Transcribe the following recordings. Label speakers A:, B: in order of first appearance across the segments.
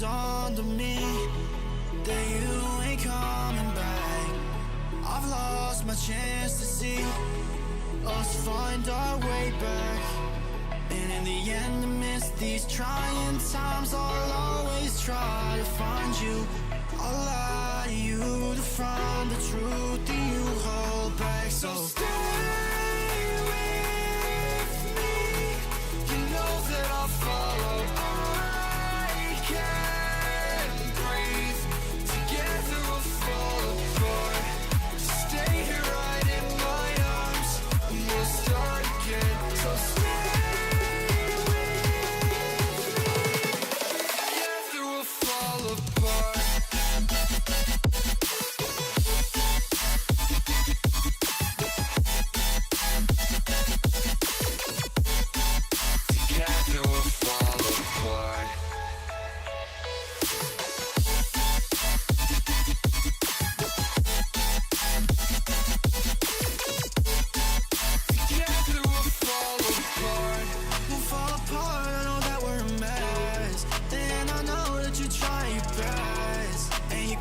A: dawned on me that you ain't coming back. I've lost my chance to see us find our way back. And in the end, amidst these trying times, I'll always try to find you. I'll lie to you to find the truth that you hold back. So stay with me. You know that I'll follow. I can't breathe. Together we'll fall apart. Stay here right in my arms, and we'll start again. So stay with me. Together we'll fall apart.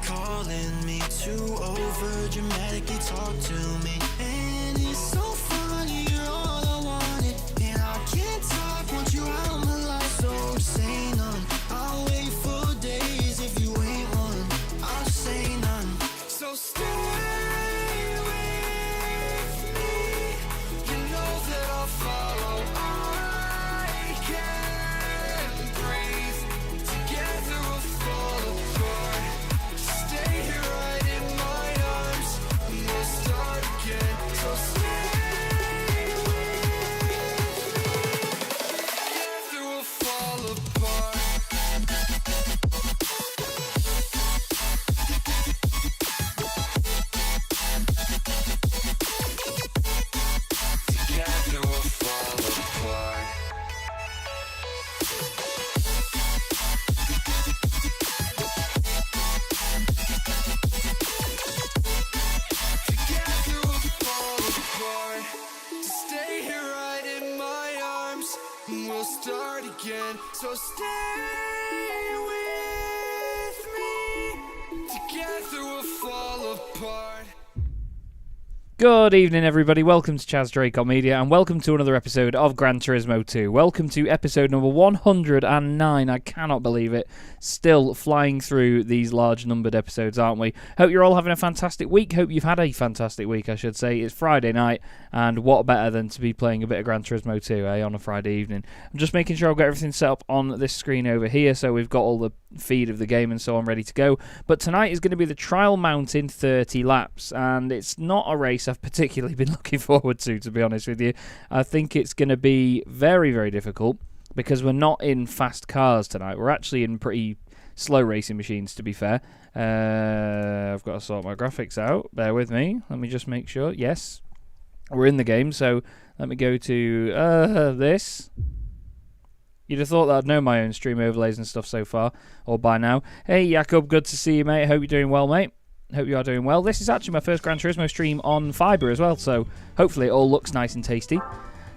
A: Calling me too over dramatically talk to me, and it's so funny, you're all I wanted, and I can't talk once you're out of my life. So say none, I'll wait for days. If you ain't one, I'll say none. So stay with me. You know that I'll follow. I can't breathe. Together we'll fall apart. Stay here right in my arms, and we'll start again. So stay with me. Together we'll fall apart. Together we'll fall apart. Together we'll fall apart. Stay here right in my arms, and we'll start again. So stay with me. Together we'll fall apart.
B: Good evening, everybody. Welcome to Chaz Draycott Media, and welcome to another episode of Gran Turismo 2. Welcome to episode number 109. I cannot believe it. Still flying through these large numbered episodes, aren't we? Hope you're all having a fantastic week. Hope you've had a fantastic week, I should say. It's Friday night, and what better than to be playing a bit of Gran Turismo 2, on a Friday evening. I'm just making sure I've got everything set up on this screen over here, so we've got all the feed of the game and so on ready to go. But tonight is going to be the trial mountain 30 laps, and it's not a race I've particularly been looking forward to be honest with you. I think it's going to be very, very difficult because we're not in fast cars tonight. We're actually in pretty slow racing machines, to be fair. I've got to sort my graphics out. Bear with me. Let me just make sure. Yes, we're in the game, so let me go to this. You'd have thought that I'd know my own stream overlays and stuff so far, or by now. Hey, Jakob, good to see you, mate. Hope you're doing well, mate. Hope you are doing well. This is actually my first Gran Turismo stream on Fibre as well, so hopefully it all looks nice and tasty.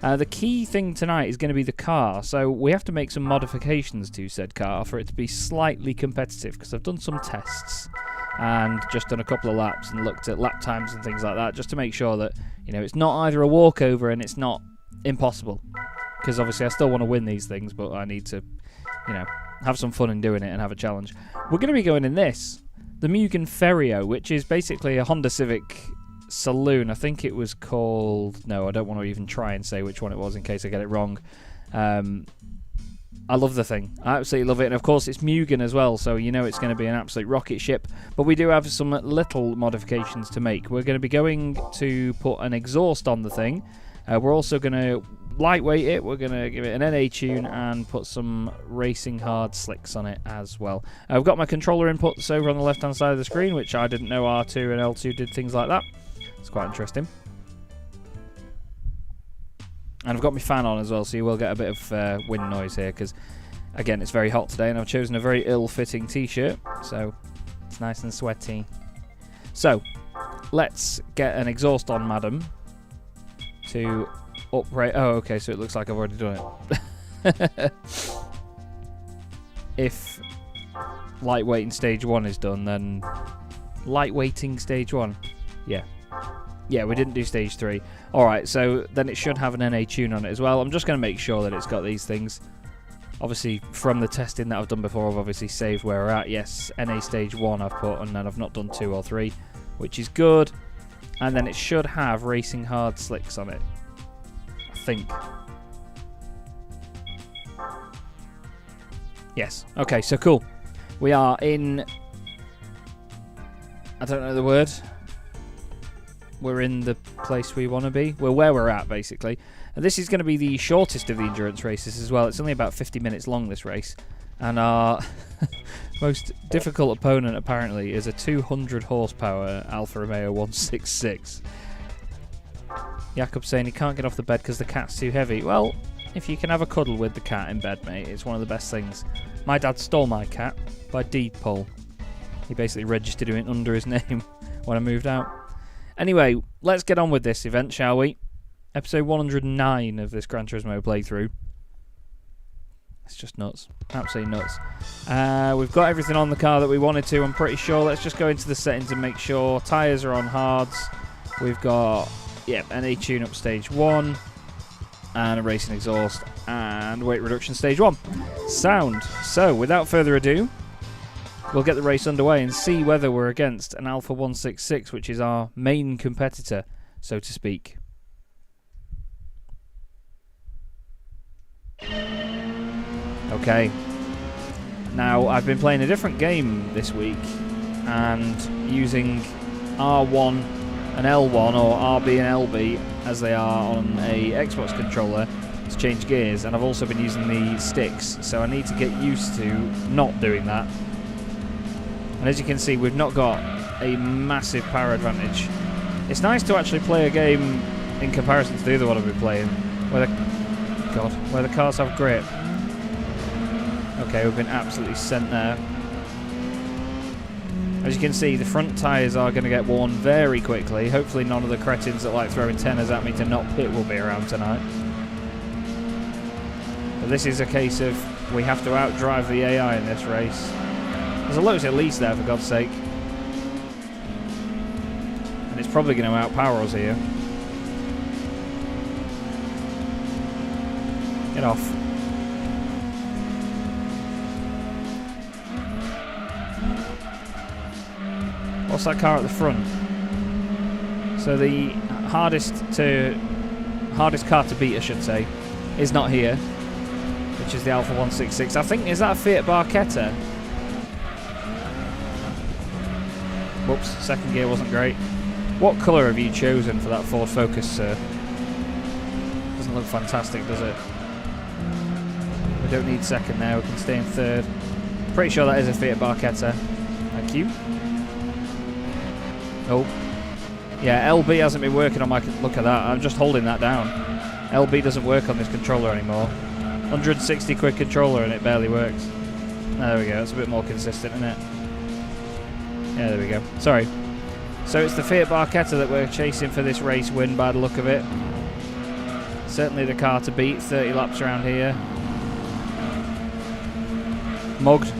B: The key thing tonight is going to be the car, so we have to make some modifications to said car for it to be slightly competitive, because I've done some tests and just done a couple of laps and looked at lap times and things like that, just to make sure that, you know, it's not either a walkover and it's not impossible, because obviously I still want to win these things, but I need to, you know, have some fun in doing it and have a challenge. We're going to be going in this, the Mugen Ferio, which is basically a Honda Civic Saloon. I think it was called... No, I don't want to even try and say which one it was in case I get it wrong. I love the thing. I absolutely love it. And of course it's Mugen as well, so you know it's going to be an absolute rocket ship. But we do have some little modifications to make. We're going to be going to put an exhaust on the thing. We're also going to lightweight it. We're going to give it an NA tune and put some racing hard slicks on it as well. I've got my controller inputs over on the left hand side of the screen, which I didn't know R2 and L2 did things like that. It's quite interesting. And I've got my fan on as well, so you will get a bit of wind noise here, because again it's very hot today and I've chosen a very ill-fitting t-shirt, so it's nice and sweaty. So let's get an exhaust on, madam, to upright. Oh, okay, so it looks like I've already done it. If lightweighting stage 1 is done, then... Lightweighting stage 1? Yeah. Yeah, we didn't do stage 3. Alright, so then it should have an NA tune on it as well. I'm just going to make sure that it's got these things. Obviously, from the testing that I've done before, I've obviously saved where we're at. Yes, NA stage 1 I've put, and then I've not done 2 or 3, which is good. And then it should have Racing Hard Slicks on it. I think. Yes. Okay, so cool. We are in... I don't know the word. We're in the place we want to be. We're where we're at, basically. And this is going to be the shortest of the endurance races as well. It's only about 50 minutes long, this race. And our most difficult opponent, apparently, is a 200 horsepower Alfa Romeo 166. Jakob's saying he can't get off the bed because the cat's too heavy. Well, if you can have a cuddle with the cat in bed, mate, it's one of the best things. My dad stole my cat by deed poll. He basically registered him under his name when I moved out. Anyway, let's get on with this event, shall we? Episode 109 of this Gran Turismo playthrough. It's just nuts. Absolutely nuts. We've got everything on the car that we wanted to, I'm pretty sure. Let's just go into the settings and make sure. Tyres are on hards. We've got, NA tune-up stage 1. And a racing exhaust. And weight reduction stage 1. Sound. So, without further ado, we'll get the race underway and see whether we're against an Alfa 166, which is our main competitor, so to speak. Okay. Now, I've been playing a different game this week and using R1 and L1, or RB and LB, as they are on a Xbox controller, to change gears, and I've also been using the sticks, so I need to get used to not doing that. And as you can see, we've not got a massive power advantage. It's nice to actually play a game in comparison to the other one I've been playing, where the cars have grip. Okay, we've been absolutely sent there. As you can see, the front tyres are going to get worn very quickly. Hopefully none of the cretins that like throwing tenors at me to not pit will be around tonight. But this is a case of we have to outdrive the AI in this race. There's a Lotus at least there, for God's sake. And it's probably going to outpower us here. Get off. What's that car at the front? So the hardest car to beat, I should say, is not here, which is the Alfa 166. I think, is that a Fiat Barchetta? Whoops, second gear wasn't great. What colour have you chosen for that Ford Focus, sir? Doesn't look fantastic, does it? We don't need second there, we can stay in third. Pretty sure that is a Fiat Barchetta. Thank you. Oh. Yeah, LB hasn't been working on my... Look at that, I'm just holding that down. LB doesn't work on this controller anymore. 160 quid controller and it barely works. There we go, it's a bit more consistent, isn't it? Yeah, there we go. Sorry. So it's the Fiat Barchetta that we're chasing for this race win by the look of it. Certainly the car to beat, 30 laps around here. Mugged.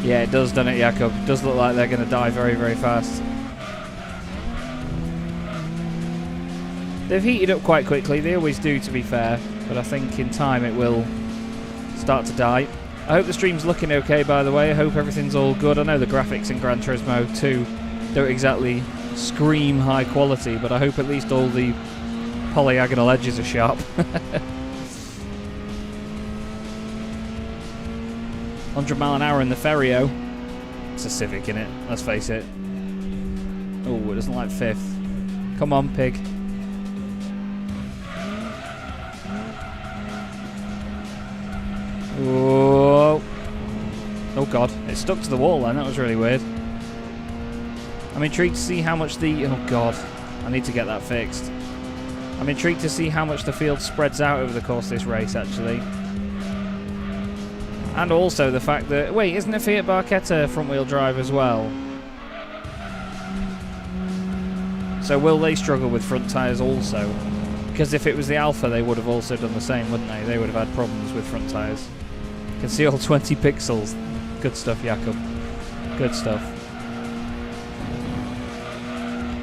B: Yeah, it does, doesn't it, Jakob? It does look like they're going to die very, very fast. They've heated up quite quickly. They always do, to be fair. But I think in time it will start to die. I hope the stream's looking okay, by the way. I hope everything's all good. I know the graphics in Gran Turismo 2 don't exactly scream high quality, but I hope at least all the polygonal edges are sharp. 100 mile an hour in the Ferio. It's a Civic, innit? Let's face it. Oh, it doesn't like fifth. Come on, pig. Whoa. Oh god, it stuck to the wall then, that was really weird. I'm intrigued to see how much the... Oh god, I need to get that fixed. I'm intrigued to see how much the field spreads out over the course of this race, actually. And also the fact that... Wait, isn't a Fiat Barchetta front-wheel drive as well? So will they struggle with front tyres also? Because if it was the Alpha, they would have also done the same, wouldn't they? They would have had problems with front tyres. You can see all 20 pixels. Good stuff, Jakob. Good stuff.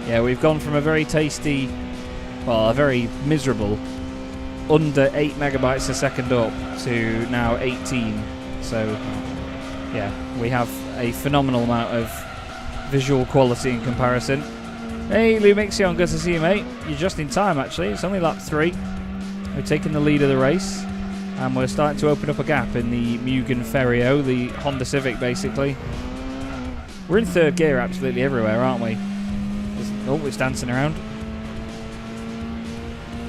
B: Yeah, we've gone from a very tasty, well, a very miserable, under 8 megabytes a second up to now 18. So, yeah, we have a phenomenal amount of visual quality in comparison. Hey, Lumixion, good to see you, mate. You're just in time, actually. It's only lap 3. We're taking the lead of the race, and we're starting to open up a gap in the Mugen Ferio, the Honda Civic, basically. We're in third gear absolutely everywhere, aren't we? Oh, it's dancing around.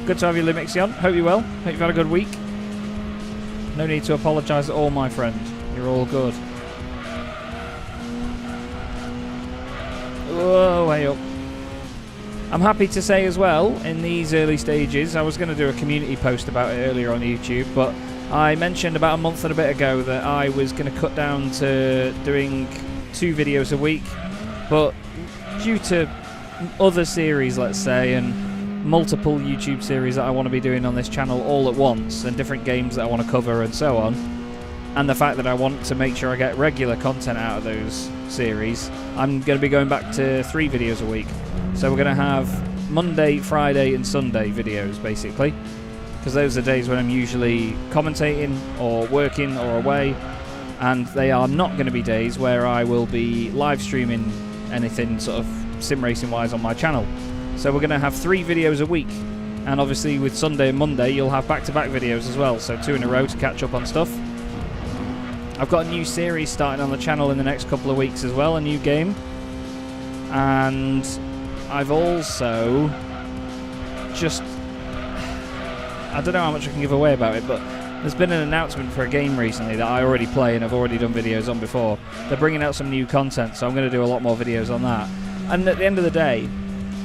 B: Good to have you, Lumixion. Hope you're well. Hope you've had a good week. No need to apologise at all, my friend. You're all good. Whoa, way up. I'm happy to say as well, in these early stages, I was going to do a community post about it earlier on YouTube, but I mentioned about a month and a bit ago that I was going to cut down to doing 2 videos a week, but due to other series, let's say, and multiple YouTube series that I want to be doing on this channel all at once, and different games that I want to cover and so on, and the fact that I want to make sure I get regular content out of those series, I'm going to be going back to 3 videos a week. So we're going to have Monday, Friday and Sunday videos, basically, because those are days when I'm usually commentating or working or away, and they are not going to be days where I will be live streaming anything sort of sim racing wise on my channel. So we're going to have 3 videos a week, and obviously with Sunday and Monday you'll have back-to-back videos as well, so 2 in a row to catch up on stuff. I've got a new series starting on the channel in the next couple of weeks as well, a new game, and I've also just, I don't know how much I can give away about it, but there's been an announcement for a game recently that I already play and I've already done videos on before. They're bringing out some new content, so I'm going to do a lot more videos on that. And at the end of the day,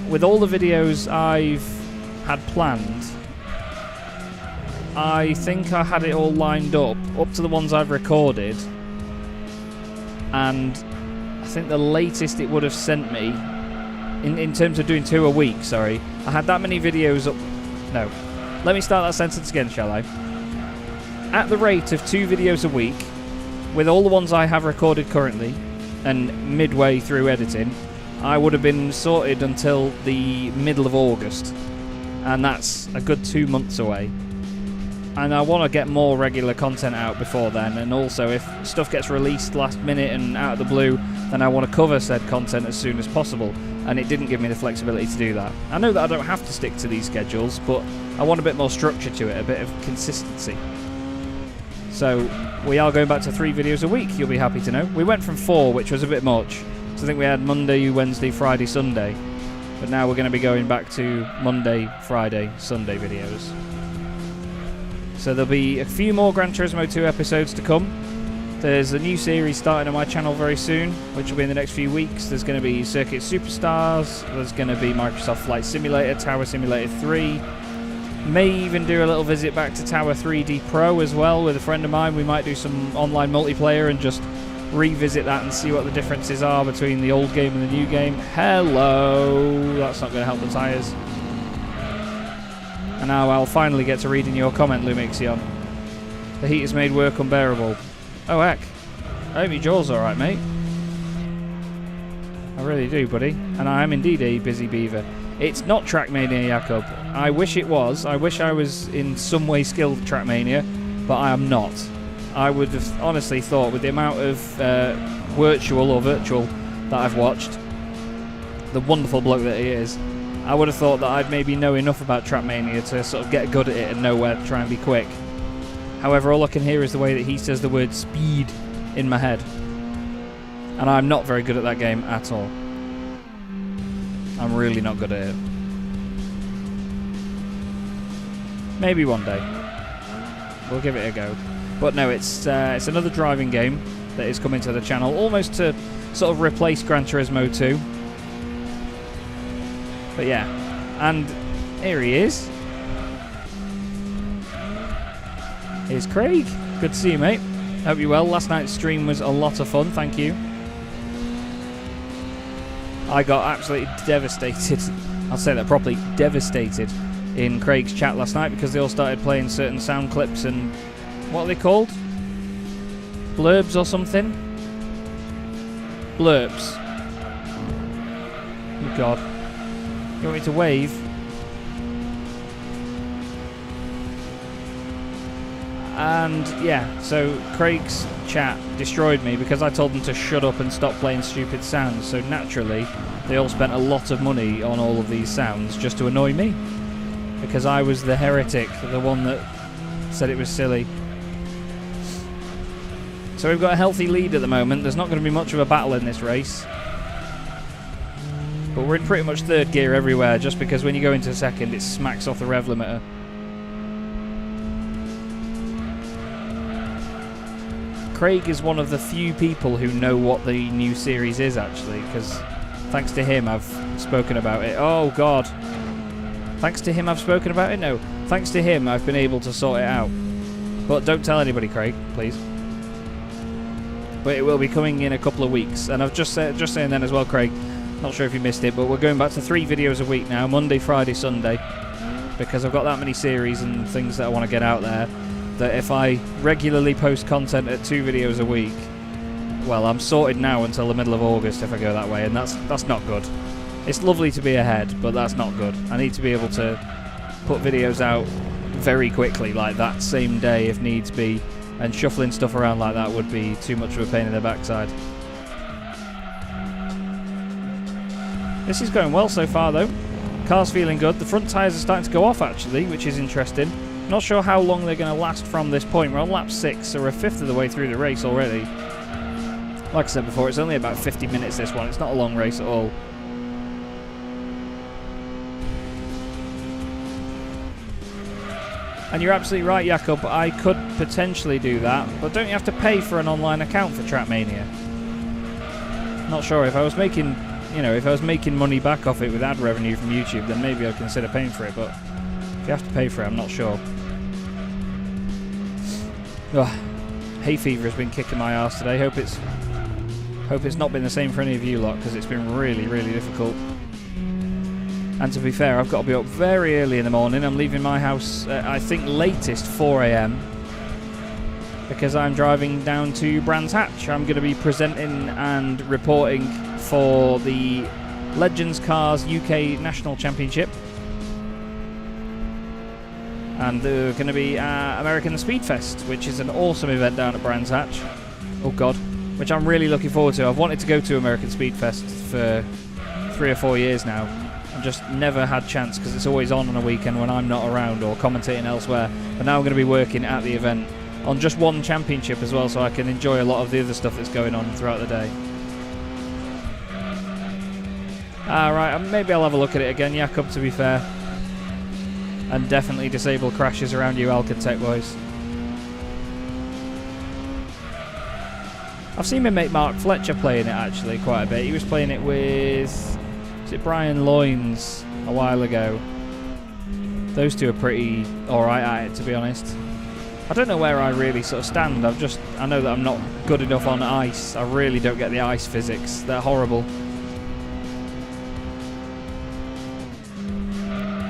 B: with all the videos I've had planned, I think I had it all lined up to the ones I've recorded, and I think the latest it would have sent me, in terms of doing 2 a week, sorry, I had that many videos up. No, let me start that sentence again, shall I? At the rate of 2 videos a week, with all the ones I have recorded currently, and midway through editing, I would have been sorted until the middle of August, and that's a good 2 months away. And I want to get more regular content out before then, and also if stuff gets released last minute and out of the blue, then I want to cover said content as soon as possible, and it didn't give me the flexibility to do that. I know that I don't have to stick to these schedules, but I want a bit more structure to it, a bit of consistency. So we are going back to 3 videos a week, you'll be happy to know. We went from 4, which was a bit much. So I think we had Monday, Wednesday, Friday, Sunday, but now we're going to be going back to Monday, Friday, Sunday videos. So there'll be a few more Gran Turismo 2 episodes to come. There's a new series starting on my channel very soon, which will be in the next few weeks. There's going to be Circuit Superstars, there's going to be Microsoft Flight Simulator, Tower Simulator 3. May even do a little visit back to Tower 3D Pro as well with a friend of mine. We might do some online multiplayer and just revisit that and see what the differences are between the old game and the new game. Hello! That's not going to help the tyres. And now I'll finally get to read in your comment, Lumixion. The heat has made work unbearable. Oh heck. I hope your jaw's alright, mate. I really do, buddy. And I am indeed a busy beaver. It's not Trackmania, Jakob. I wish it was. I wish I was in some way skilled at Trackmania, but I am not. I would have honestly thought with the amount of virtual that I've watched, the wonderful bloke that he is, I would have thought that I'd maybe know enough about Trackmania to sort of get good at it and know where to try and be quick. However, all I can hear is the way that he says the word speed in my head. And I'm not very good at that game at all. I'm really not good at it. Maybe one day. We'll give it a go. But no, it's another driving game that is coming to the channel, almost to sort of replace Gran Turismo 2. But yeah, and here he is. Here's Craig. Good to see you, mate. Hope you're well. Last night's stream was a lot of fun, thank you. I got absolutely devastated. I'll say that properly, devastated in Craig's chat last night because they all started playing certain sound clips and what are they called? Blurbs or something? Blurbs. Oh God. You want me to wave? And yeah, so Craig's chat destroyed me because I told them to shut up and stop playing stupid sounds. So naturally, they all spent a lot of money on all of these sounds just to annoy me. Because I was the heretic, the one that said it was silly. So we've got a healthy lead at the moment. There's not going to be much of a battle in this race. But we're in pretty much third gear everywhere, just because when you go into second, it smacks off the rev limiter. Craig is one of the few people who know what the new series is, actually, because thanks to him, I've spoken about it. Oh, God. Thanks to him, I've spoken about it? No. Thanks to him, I've been able to sort it out. But don't tell anybody, Craig, please. But it will be coming in a couple of weeks. And I've just saying then as well, Craig, not sure if you missed it, but we're going back to 3 videos a week now, Monday, Friday, Sunday, because I've got that many series and things that I want to get out there, that if I regularly post content at 2 videos a week, well, I'm sorted now until the middle of August if I go that way, and that's not good. It's lovely to be ahead, but that's not good. I need to be able to put videos out very quickly, like that same day if needs be, and shuffling stuff around like that would be too much of a pain in the backside. This is going well so far though. Car's feeling good. The front tyres are starting to go off actually, which is interesting. Not sure how long they're going to last from this point. We're on lap 6, so we're a fifth of the way through the race already. Like I said before, it's only about 50 minutes this one. It's not a long race at all. And you're absolutely right, Jakob, I could potentially do that, but don't you have to pay for an online account for Trackmania? Not sure. If I was making, if I was making money back off it with ad revenue from YouTube, then maybe I'd consider paying for it, but if you have to pay for it, I'm not sure. Ugh. Hay fever has been kicking my ass today. Hope it's not been the same for any of you lot, because it's been really, really difficult. And to be fair, I've got to be up very early in the morning. I'm leaving my house, I think, latest 4 AM, because I'm driving down to Brands Hatch. I'm going to be presenting and reporting for the Legends Cars UK National Championship. And they're going to be American Speedfest, which is an awesome event down at Brands Hatch. Oh, God. Which I'm really looking forward to. I've wanted to go to American Speedfest for 3 or 4 years now. Just never had chance because it's always on a weekend when I'm not around or commentating elsewhere. But now I'm going to be working at the event on just one championship as well, so I can enjoy a lot of the other stuff that's going on throughout the day. Right, maybe I'll have a look at it again, Jakob, to be fair. And definitely disable crashes around you Alcantech boys. I've seen my mate Mark Fletcher playing it actually quite a bit. He was playing it with... Brian Loynes a while ago. Those two are pretty alright at it, to be honest. I don't know where I really sort of stand. I know that I'm not good enough on ice. I really don't get the ice physics. They're horrible.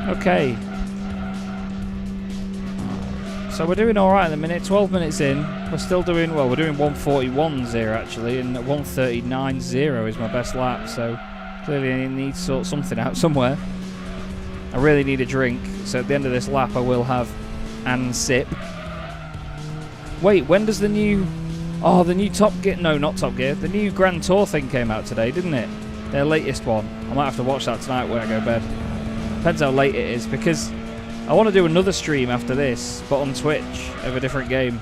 B: Okay. So we're doing alright at the minute. 12 minutes in. We're still doing, well, we're doing 141.0 actually, and 139.0 is my best lap, so clearly I need to sort something out somewhere. I really need a drink, so at the end of this lap I will have an sip. Wait, when does the new... Oh, the new Top Gear... No, not Top Gear. The new Grand Tour thing came out today, didn't it? Their latest one. I might have to watch that tonight when I go to bed. Depends how late it is, because I want to do another stream after this, but on Twitch, of a different game.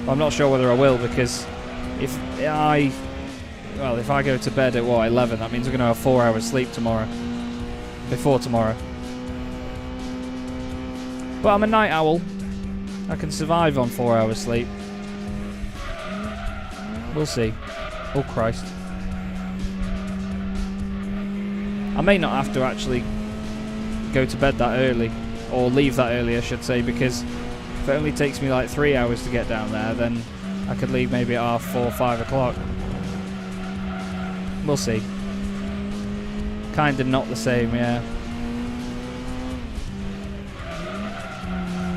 B: I'm not sure whether I will, because if I go to bed at, 11, that means we're going to have 4 hours sleep tomorrow. Before tomorrow. But I'm a night owl. I can survive on 4 hours sleep. We'll see. Oh, Christ. I may not have to actually go to bed that early. Or leave that early, I should say, because if it only takes me like 3 hours to get down there, then I could leave maybe at 4 or 5 o'clock. We'll see. Kinda not the same, yeah.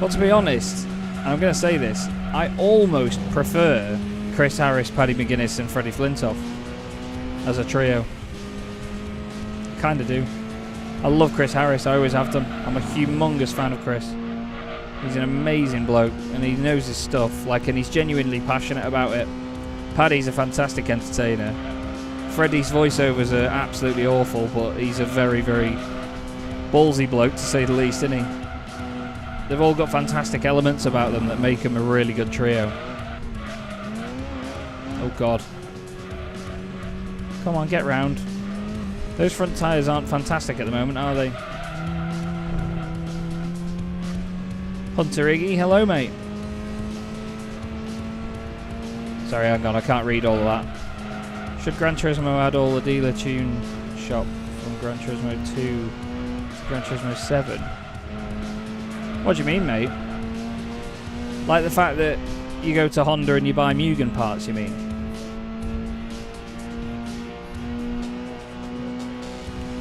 B: But to be honest, and I'm going to say this, I almost prefer Chris Harris, Paddy McGuinness and Freddie Flintoff as a trio. Kind of do. I love Chris Harris, I always have done. I'm a humongous fan of Chris. He's an amazing bloke and he knows his stuff, and he's genuinely passionate about it. Paddy's a fantastic entertainer. Freddie's voiceovers are absolutely awful, but he's a very, very ballsy bloke to say the least, isn't he? They've all got fantastic elements about them that make them a really good trio. Oh god. Come on, get round. Those front tyres aren't fantastic at the moment, are they? Hunter Iggy, hello mate. Sorry, hang on, I can't read all of that. Should Gran Turismo add all the dealer tune shop from Gran Turismo 2 to Gran Turismo 7? What do you mean, mate? Like the fact that you go to Honda and you buy Mugen parts, you mean?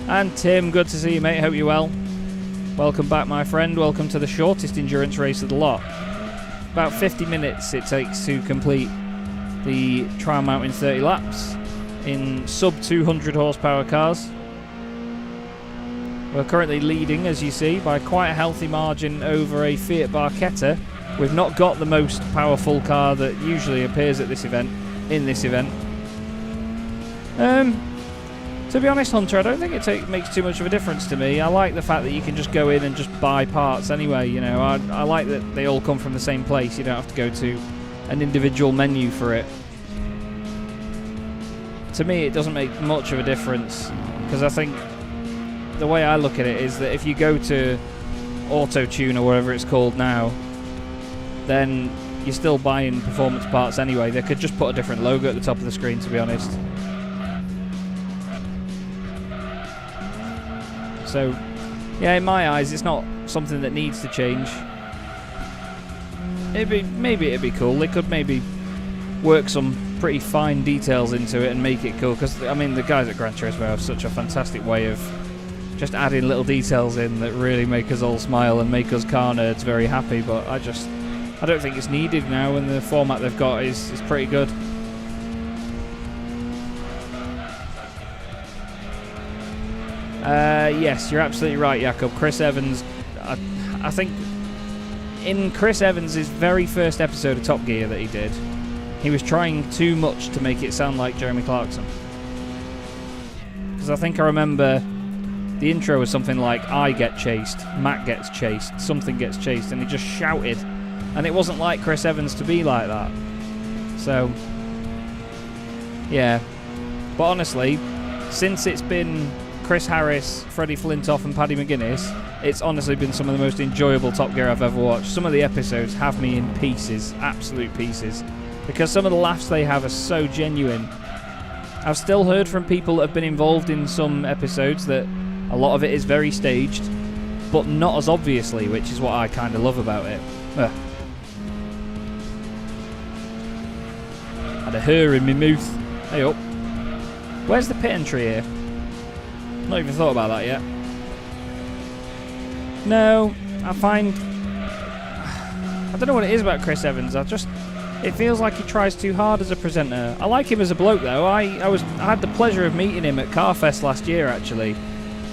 B: And Tim, good to see you, mate. Hope you're well. Welcome back, my friend. Welcome to the shortest endurance race of the lot. About 50 minutes it takes to complete the Trial Mountain 30 laps in sub 200 horsepower cars. We're currently leading, as you see, by quite a healthy margin over a Fiat Barchetta. We've not got the most powerful car that usually appears at this event, in this event. To be honest, Hunter, I don't think it makes too much of a difference to me. I like the fact that you can just go in and just buy parts anyway, you know. I like that they all come from the same place. You don't have to go to an individual menu for it. To me, it doesn't make much of a difference, because I think the way I look at it is that if you go to Auto-Tune or whatever it's called now, then you're still buying performance parts anyway. They could just put a different logo at the top of the screen, to be honest. So, yeah, in my eyes, it's not something that needs to change. Maybe it'd be cool. They could maybe work some pretty fine details into it and make it cool. Because I mean, the guys at Gran Turismo have such a fantastic way of just adding little details in that really make us all smile and make us car nerds very happy. But I don't think it's needed now, and the format they've got is pretty good. Yes, you're absolutely right, Jakob. Chris Evans, I think in Chris Evans' very first episode of Top Gear that he did, he was trying too much to make it sound like Jeremy Clarkson. Because I think I remember the intro was something like, I get chased, Matt gets chased, something gets chased, and he just shouted. And it wasn't like Chris Evans to be like that. So, yeah. But honestly, since it's been Chris Harris, Freddie Flintoff and Paddy McGuinness, it's honestly been some of the most enjoyable Top Gear I've ever watched. Some of the episodes have me in pieces, absolute pieces, because some of the laughs they have are so genuine. I've still heard from people that have been involved in some episodes that a lot of it is very staged, but not as obviously, which is what I kind of love about it. Had a hair in my mouth. Hey up. Where's the pit entry here? Not even thought about that yet. No, I find... I don't know what it is about Chris Evans. It feels like he tries too hard as a presenter. I like him as a bloke, though. I had the pleasure of meeting him at Carfest last year, actually.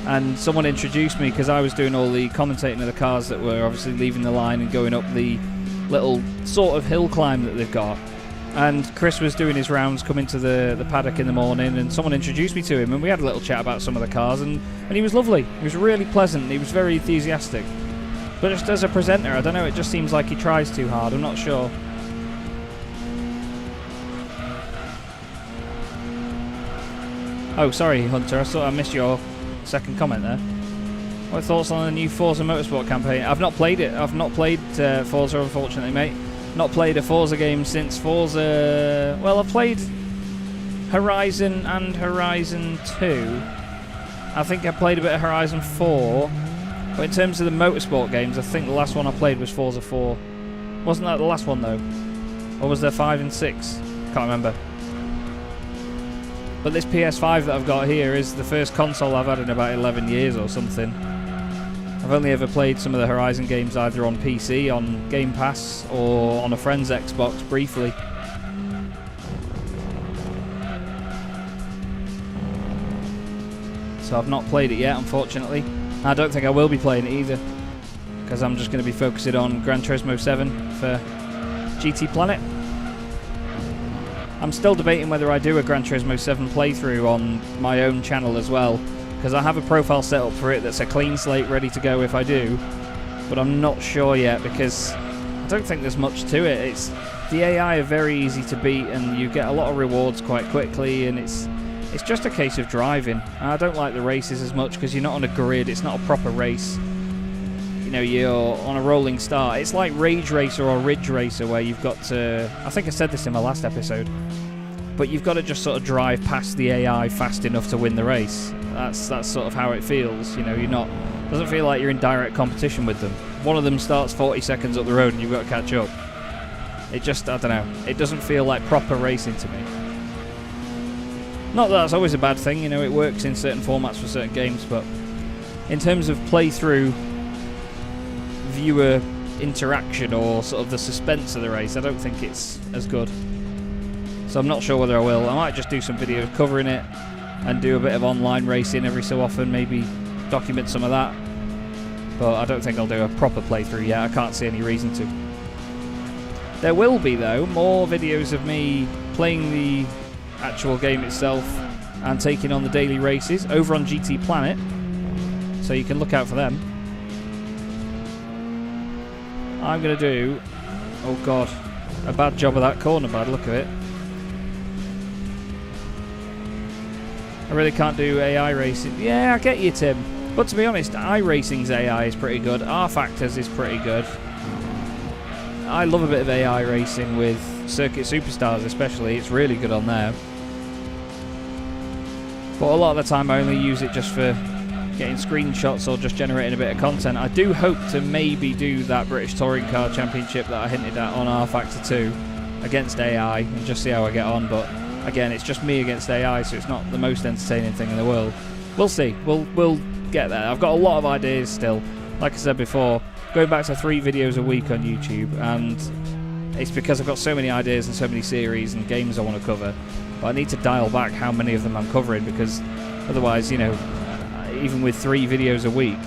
B: And someone introduced me because I was doing all the commentating of the cars that were obviously leaving the line and going up the little sort of hill climb that they've got. And Chris was doing his rounds, coming to the paddock in the morning, and someone introduced me to him, and we had a little chat about some of the cars, and he was lovely. He was really pleasant. He was very enthusiastic. But just as a presenter, I don't know, it just seems like he tries too hard. I'm not sure. Oh, sorry, Hunter. I thought I missed your second comment there. What thoughts on the new Forza Motorsport campaign? I've not played it. I've not played Forza, unfortunately, mate. Not played a Forza game since Forza... Well, I've played Horizon and Horizon 2. I think I played a bit of Horizon 4. But in terms of the motorsport games, I think the last one I played was Forza 4. Wasn't that the last one, though? Or was there 5 and 6? Can't remember. But this PS5 that I've got here is the first console I've had in about 11 years or something. I've only ever played some of the Horizon games either on PC, on Game Pass, or on a friend's Xbox briefly. So I've not played it yet, unfortunately. I don't think I will be playing it either, because I'm just going to be focusing on Gran Turismo 7 for GT Planet. I'm still debating whether I do a Gran Turismo 7 playthrough on my own channel as well, because I have a profile set up for it that's a clean slate ready to go if I do, but I'm not sure yet because I don't think there's much to it. The AI are very easy to beat and you get a lot of rewards quite quickly, and it's just a case of driving. I don't like the races as much because you're not on a grid, it's not a proper race. You know, you're on a rolling start. It's like Rage Racer or Ridge Racer where you've got to... I think I said this in my last episode. But you've got to just sort of drive past the AI fast enough to win the race. That's sort of how it feels. You know, you're not... doesn't feel like you're in direct competition with them. One of them starts 40 seconds up the road and you've got to catch up. It just, I don't know. It doesn't feel like proper racing to me. Not that that's always a bad thing. You know, it works in certain formats for certain games. But in terms of playthrough... viewer interaction or sort of the suspense of the race, I don't think it's as good. So I'm not sure whether I will. I might just do some videos covering it and do a bit of online racing every so often, maybe document some of that. But I don't think I'll do a proper playthrough yet. I can't see any reason to. There will be, though, more videos of me playing the actual game itself and taking on the daily races over on GT Planet, so you can look out for them. I'm going to do... oh god, a bad job of that corner by the look of it. I really can't do AI racing. Yeah, I get you, Tim. But to be honest, iRacing's AI is pretty good. R-Factor's is pretty good. I love a bit of AI racing with Circuit Superstars especially. It's really good on there. But a lot of the time I only use it just for getting screenshots or just generating a bit of content. I do hope to maybe do that British Touring Car Championship that I hinted at on R-Factor 2 against AI and just see how I get on. But again, it's just me against AI, so it's not the most entertaining thing in the world. We'll see. We'll get there. I've got a lot of ideas still. Like I said before, going back to 3 videos a week on YouTube, and it's because I've got so many ideas and so many series and games I want to cover. But I need to dial back how many of them I'm covering, because otherwise, you know, even with 3 videos a week,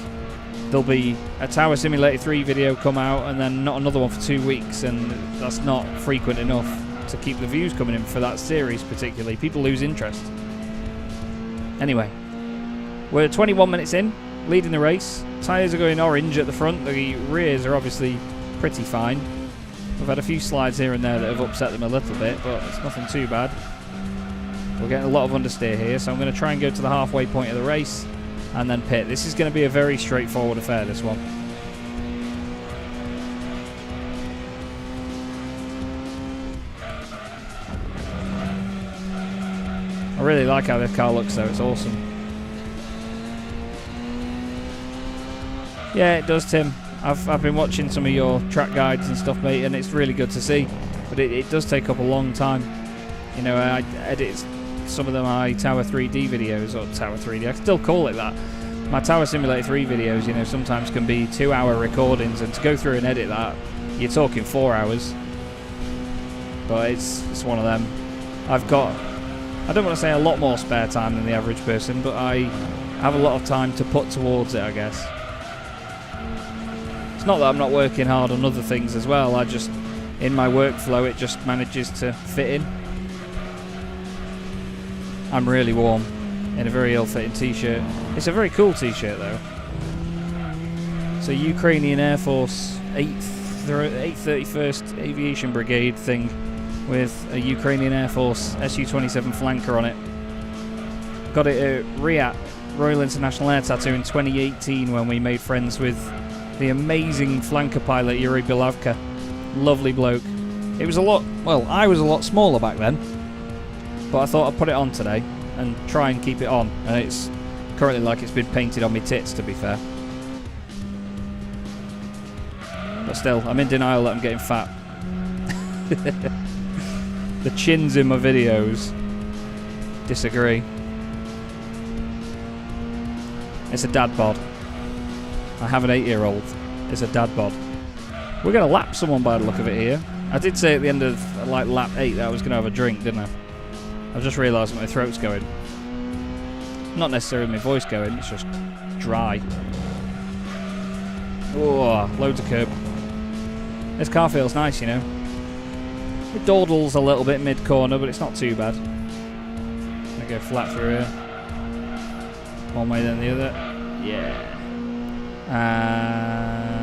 B: there'll be a Tower Simulator 3 video come out and then not another one for 2 weeks, and that's not frequent enough to keep the views coming in for that series particularly. People lose interest. Anyway, we're 21 minutes in, leading the race. Tyres are going orange at the front, the rears are obviously pretty fine. We've had a few slides here and there that have upset them a little bit, but it's nothing too bad. We're getting a lot of understeer here, so I'm going to try and go to the halfway point of the race and then pit. This is going to be a very straightforward affair, this one. I really like how this car looks though, it's awesome. Yeah, it does, Tim. I've been watching some of your track guides and stuff, mate, and it's really good to see. But it does take up a long time. You know, I edit some of my Tower 3D videos, or Tower 3D, I can still call it that. My Tower Simulator 3 videos, you know, sometimes can be 2-hour recordings, and to go through and edit that, you're talking 4 hours. But it's one of them. I've got, I don't want to say a lot more spare time than the average person, but I have a lot of time to put towards it, I guess. It's not that I'm not working hard on other things as well, I just, in my workflow, it just manages to fit in. I'm really warm in a very ill-fitting t-shirt. It's a very cool t-shirt though. It's a Ukrainian Air Force 831st Aviation Brigade thing with a Ukrainian Air Force Su-27 flanker on it. Got it at RIAT, Royal International Air Tattoo, in 2018 when we made friends with the amazing flanker pilot Yuri Bilavka. Lovely bloke. It was a lot, well, I was a lot smaller back then, but I thought I'd put it on today and try and keep it on, and it's currently like it's been painted on my tits, to be fair. But still, I'm in denial that I'm getting fat. The chins in my videos disagree. It's a dad bod. I have an 8-year-old. It's a dad bod. We're going to lap someone by the look of it here. I did say at the end of like lap 8 that I was going to have a drink, didn't I? I've just realised my throat's going. Not necessarily my voice going, it's just dry. Oh, loads of curb. This car feels nice, you know. It dawdles a little bit mid-corner, but it's not too bad. I'm going to go flat through here. One way then the other. Yeah.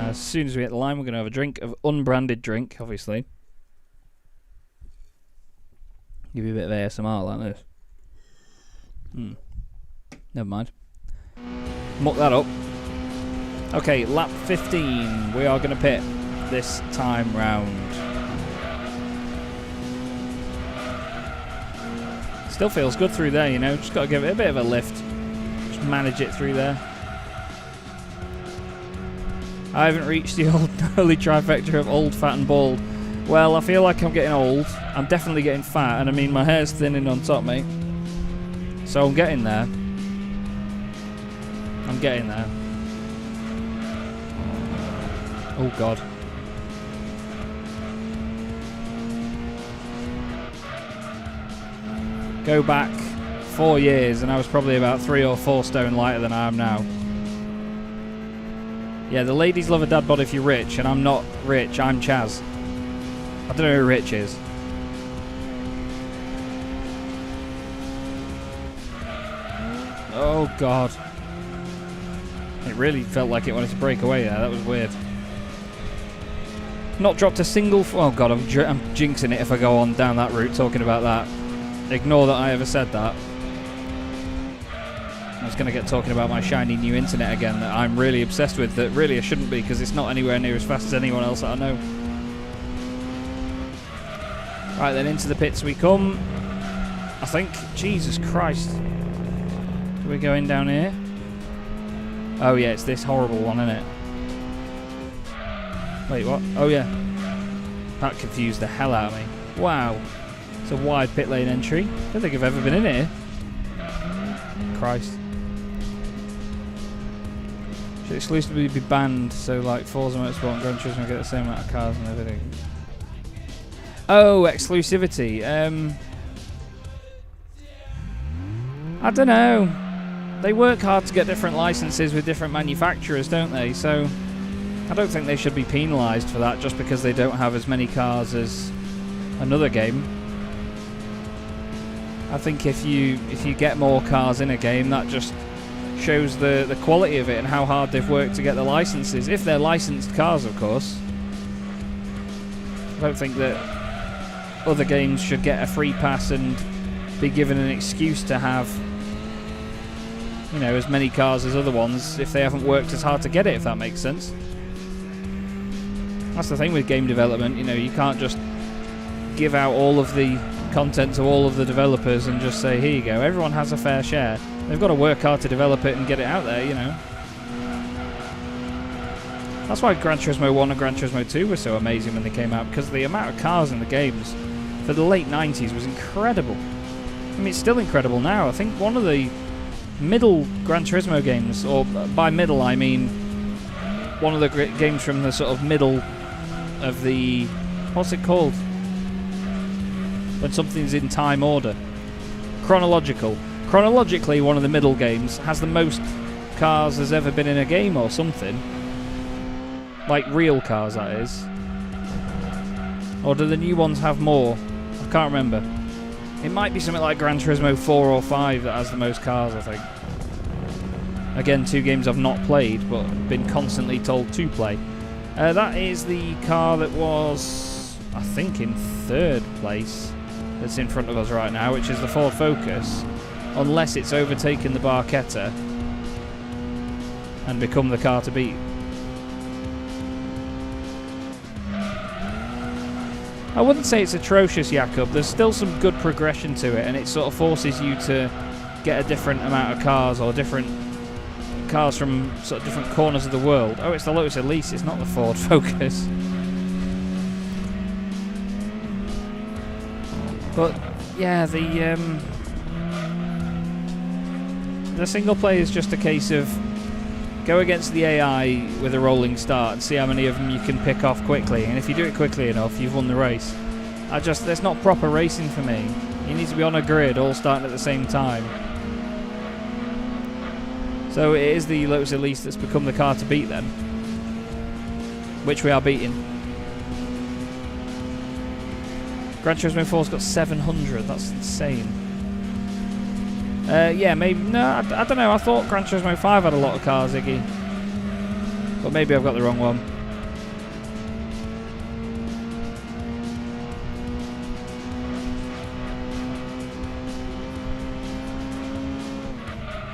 B: As soon as we hit the line, we're going to have a drink of unbranded drink, obviously. Give you a bit of ASMR like this. Never mind. Muck that up. Okay, lap 15. We are going to pit this time round. Still feels good through there, you know. Just got to give it a bit of a lift. Just manage it through there. I haven't reached the old holy trifecta of old, fat and bald. Well, I feel like I'm getting old. I'm definitely getting fat, and I mean my hair's thinning on top, mate. So I'm getting there. I'm getting there. Oh God. Go back 4 years and I was probably about 3 or 4 stone lighter than I am now. Yeah, the ladies love a dad bod if you're rich, and I'm not rich, I'm Chaz. I don't know who Rich is. Oh God. It really felt like it wanted to break away there, that was weird. Not dropped a single... Oh God, I'm jinxing it if I go on down that route talking about that. Ignore that I ever said that. I was going to get talking about my shiny new internet again that I'm really obsessed with, that really I shouldn't be because it's not anywhere near as fast as anyone else that I know. Right then, into the pits we come. I think. Jesus Christ. Are we going down here? Oh yeah, it's this horrible one, isn't it? Wait, what? Oh yeah. That confused the hell out of me. Wow. It's a wide pit lane entry. I don't think I've ever been in here. Christ. Should exclusively be banned, so like Forza Motorsport and Gran Turismo get the same amount of cars and everything. Oh, exclusivity. I don't know. They work hard to get different licenses with different manufacturers, don't they? So I don't think they should be penalised for that just because they don't have as many cars as another game. I think if you get more cars in a game, that just shows the quality of it and how hard they've worked to get the licenses. If they're licensed cars, of course. I don't think that other games should get a free pass and be given an excuse to have, you know, as many cars as other ones if they haven't worked as hard to get it, if that makes sense. That's the thing with game development, you know, you can't just give out all of the content to all of the developers and just say, here you go, everyone has a fair share. They've got to work hard to develop it and get it out there, you know. That's why Gran Turismo 1 and Gran Turismo 2 were so amazing when they came out, because the amount of cars in the games for the late 90s was incredible. I mean, it's still incredible now. I think one of the middle Gran Turismo games, or by middle I mean one of the games from the sort of middle of the... What's it called? When something's in time order. Chronological. Chronologically, one of the middle games has the most cars there's ever been in a game or something. Like real cars, that is. Or do the new ones have more? I can't remember. It might be something like Gran Turismo 4 or 5 that has the most cars, I think. Again, 2 games I've not played, but been constantly told to play. That is the car that was, I think, in 3rd place that's in front of us right now, which is the Ford Focus. Unless it's overtaken the Barchetta and become the car to beat. I wouldn't say it's atrocious, Jakob. There's still some good progression to it, and it sort of forces you to get a different amount of cars, or different cars from sort of different corners of the world. Oh, it's the Lotus Elise, it's not the Ford Focus. But yeah, the single player is just a case of Go against the AI with a rolling start and see how many of them you can pick off quickly. And if you do it quickly enough, you've won the race. That's not proper racing for me. You need to be on a grid, all starting at the same time. So it is the Lotus Elise that's become the car to beat then, which we are beating. Gran Turismo 4's got 700. That's insane. Yeah, maybe... No, I don't know. I thought Gran Turismo 5 had a lot of cars, Iggy. But maybe I've got the wrong one.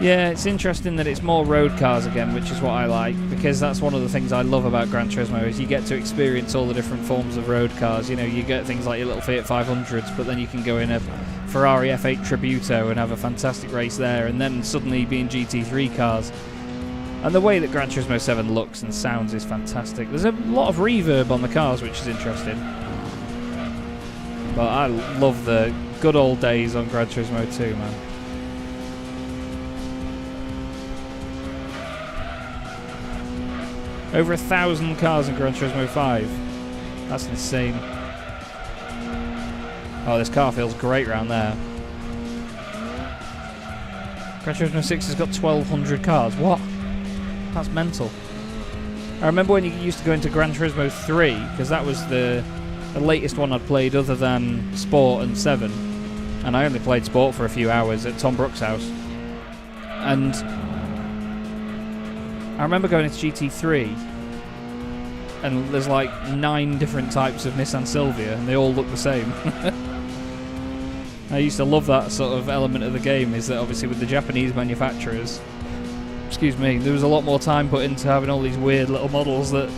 B: Yeah, it's interesting that it's more road cars again, which is what I like, because that's one of the things I love about Gran Turismo, is you get to experience all the different forms of road cars. You know, you get things like your little Fiat 500s, but then you can go in a Ferrari F8 Tributo and have a fantastic race there, and then suddenly be in GT3 cars. And the way that Gran Turismo 7 looks and sounds is fantastic. There's a lot of reverb on the cars, which is interesting. But I love the good old days on Gran Turismo 2, man. Over 1,000 cars in Gran Turismo 5. That's insane. Oh, this car feels great round there. Gran Turismo 6 has got 1,200 cars. What? That's mental. I remember when you used to go into Gran Turismo 3, because that was the latest one I'd played other than Sport and 7. And I only played Sport for a few hours at Tom Brooks' house. And I remember going into GT3, and there's like 9 different types of Nissan Silvia, and they all look the same. I used to love that sort of element of the game, is that obviously with the Japanese manufacturers, excuse me, there was a lot more time put into having all these weird little models that,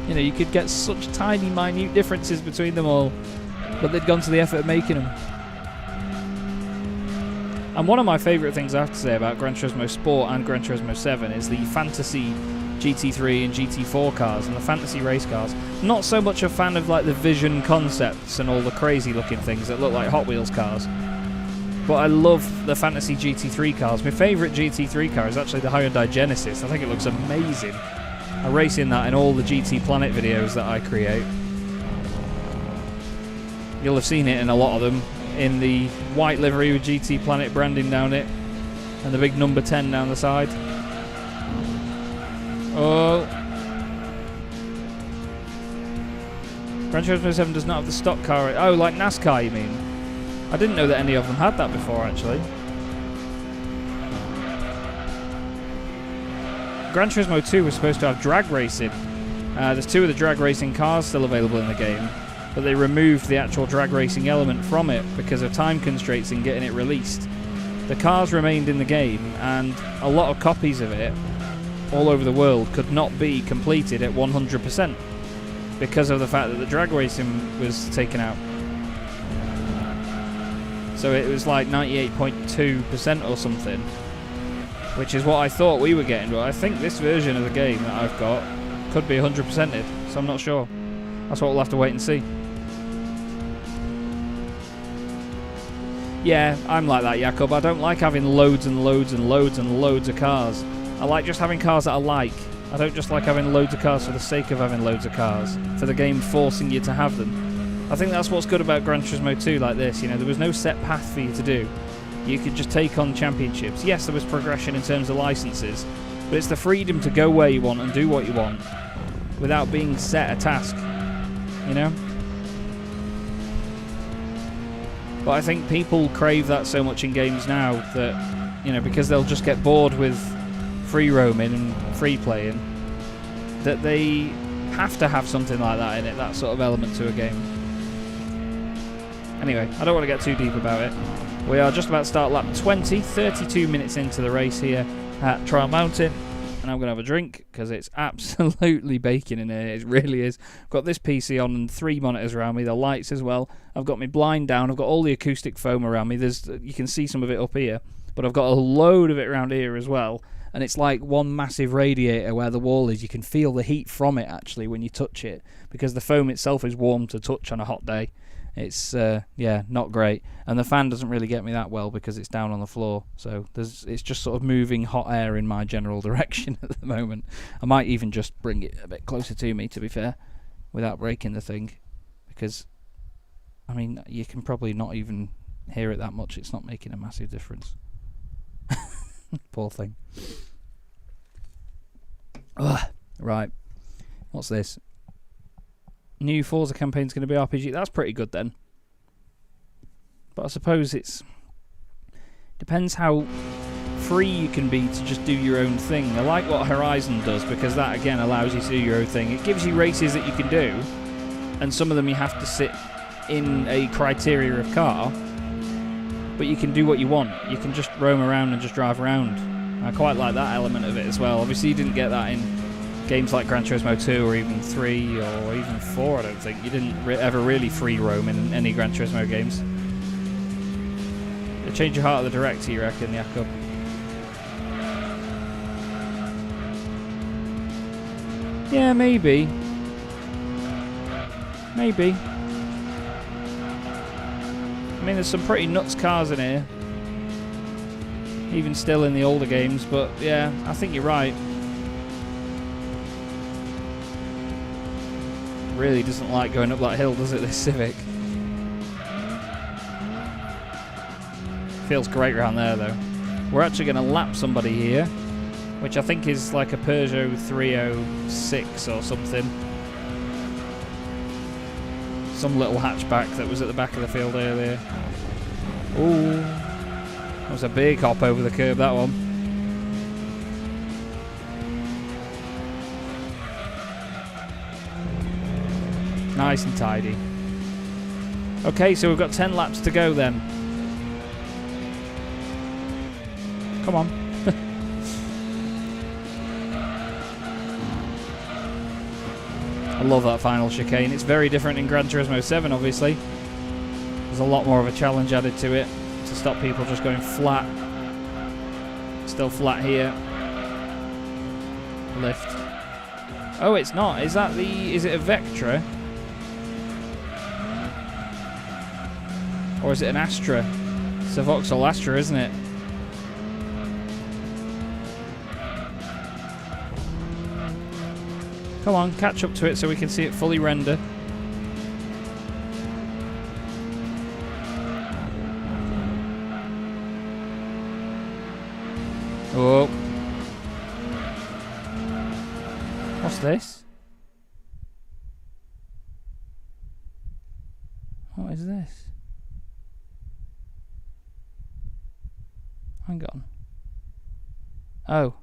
B: you know, you could get such tiny, minute differences between them all, but they'd gone to the effort of making them. And one of my favourite things I have to say about Gran Turismo Sport and Gran Turismo 7 is the fantasy GT3 and GT4 cars and the fantasy race cars. Not so much a fan of like the Vision concepts and all the crazy looking things that look like Hot Wheels cars, but I love the fantasy GT3 cars. My favourite GT3 car is actually the Hyundai Genesis. I think it looks amazing. I race in that in all the GT Planet videos that I create. You'll have seen it in a lot of them, in the white livery with GT Planet branding down it and the big number 10 down the side. Oh. Gran Turismo 7 does not have the stock car. Oh, like NASCAR, you mean? I didn't know that any of them had that before, actually. Gran Turismo 2 was supposed to have drag racing. There's 2 of the drag racing cars still available in the game, but they removed the actual drag racing element from it because of time constraints in getting it released. The cars remained in the game, and a lot of copies of it all over the world could not be completed at 100% because of the fact that the drag racing was taken out. So it was like 98.2% or something, which is what I thought we were getting, but I think this version of the game that I've got could be 100%ed, so I'm not sure. That's what we'll have to wait and see. Yeah, I'm like that, Jakob. I don't like having loads and loads and loads and loads of cars. I like just having cars that I like. I don't just like having loads of cars for the sake of having loads of cars, for the game forcing you to have them. I think that's what's good about Gran Turismo 2 like this, you know, there was no set path for you to do. You could just take on championships. Yes, there was progression in terms of licenses, but it's the freedom to go where you want and do what you want without being set a task, you know? But I think people crave that so much in games now that, you know, because they'll just get bored with free roaming and free playing, that they have to have something like that in it, that sort of element to a game. Anyway, I don't want to get too deep about it. We are just about to start lap 20, 32 minutes into the race here at Trial Mountain, and I'm going to have a drink because it's absolutely baking in here. It really is. I've got this PC on and 3 monitors around me, the lights as well. I've got my blind down. I've got all the acoustic foam around me. You can see some of it up here, but I've got a load of it around here as well. And it's like one massive radiator where the wall is. You can feel the heat from it actually when you touch it, because the foam itself is warm to touch on a hot day. It's yeah, not great. And the fan doesn't really get me that well because it's down on the floor. So it's just sort of moving hot air in my general direction at the moment. I might even just bring it a bit closer to me, to be fair, without breaking the thing, because I mean you can probably not even hear it that much. It's not making a massive difference. Poor thing. Ugh. Right. What's this? New Forza campaign's going to be RPG. That's pretty good then. But I suppose depends how free you can be to just do your own thing. I like what Horizon does because that again allows you to do your own thing. It gives you races that you can do, and some of them you have to sit in a criteria of car, but you can do what you want. You can just roam around and just drive around. I quite like that element of it as well. Obviously you didn't get that in games like Gran Turismo 2 or even 3 or even 4, I don't think. You didn't ever really free roam in any Gran Turismo games. It'll change your heart of the director, you reckon, Jakob? Yeah, maybe. Maybe. I mean, there's some pretty nuts cars in here. Even still in the older games, but yeah, I think you're right. Really doesn't like going up that hill, does it, this Civic? Feels great around there, though. We're actually going to lap somebody here, which I think is like a Peugeot 306 or something. Some little hatchback that was at the back of the field earlier. Ooh, that was a big hop over the curb, that one. Nice and tidy. Okay, so we've got 10 laps to go then. Come on. I love that final chicane. It's very different in Gran Turismo 7, obviously. There's a lot more of a challenge added to it to stop people just going flat. Still flat here. Lift. Oh, it's not. Is it a Vectra? Or is it an Astra? It's a Vauxhall Astra, isn't it? Come on, catch up to it so we can see it fully render. Oh. What's this? What is this? Hang on. Oh.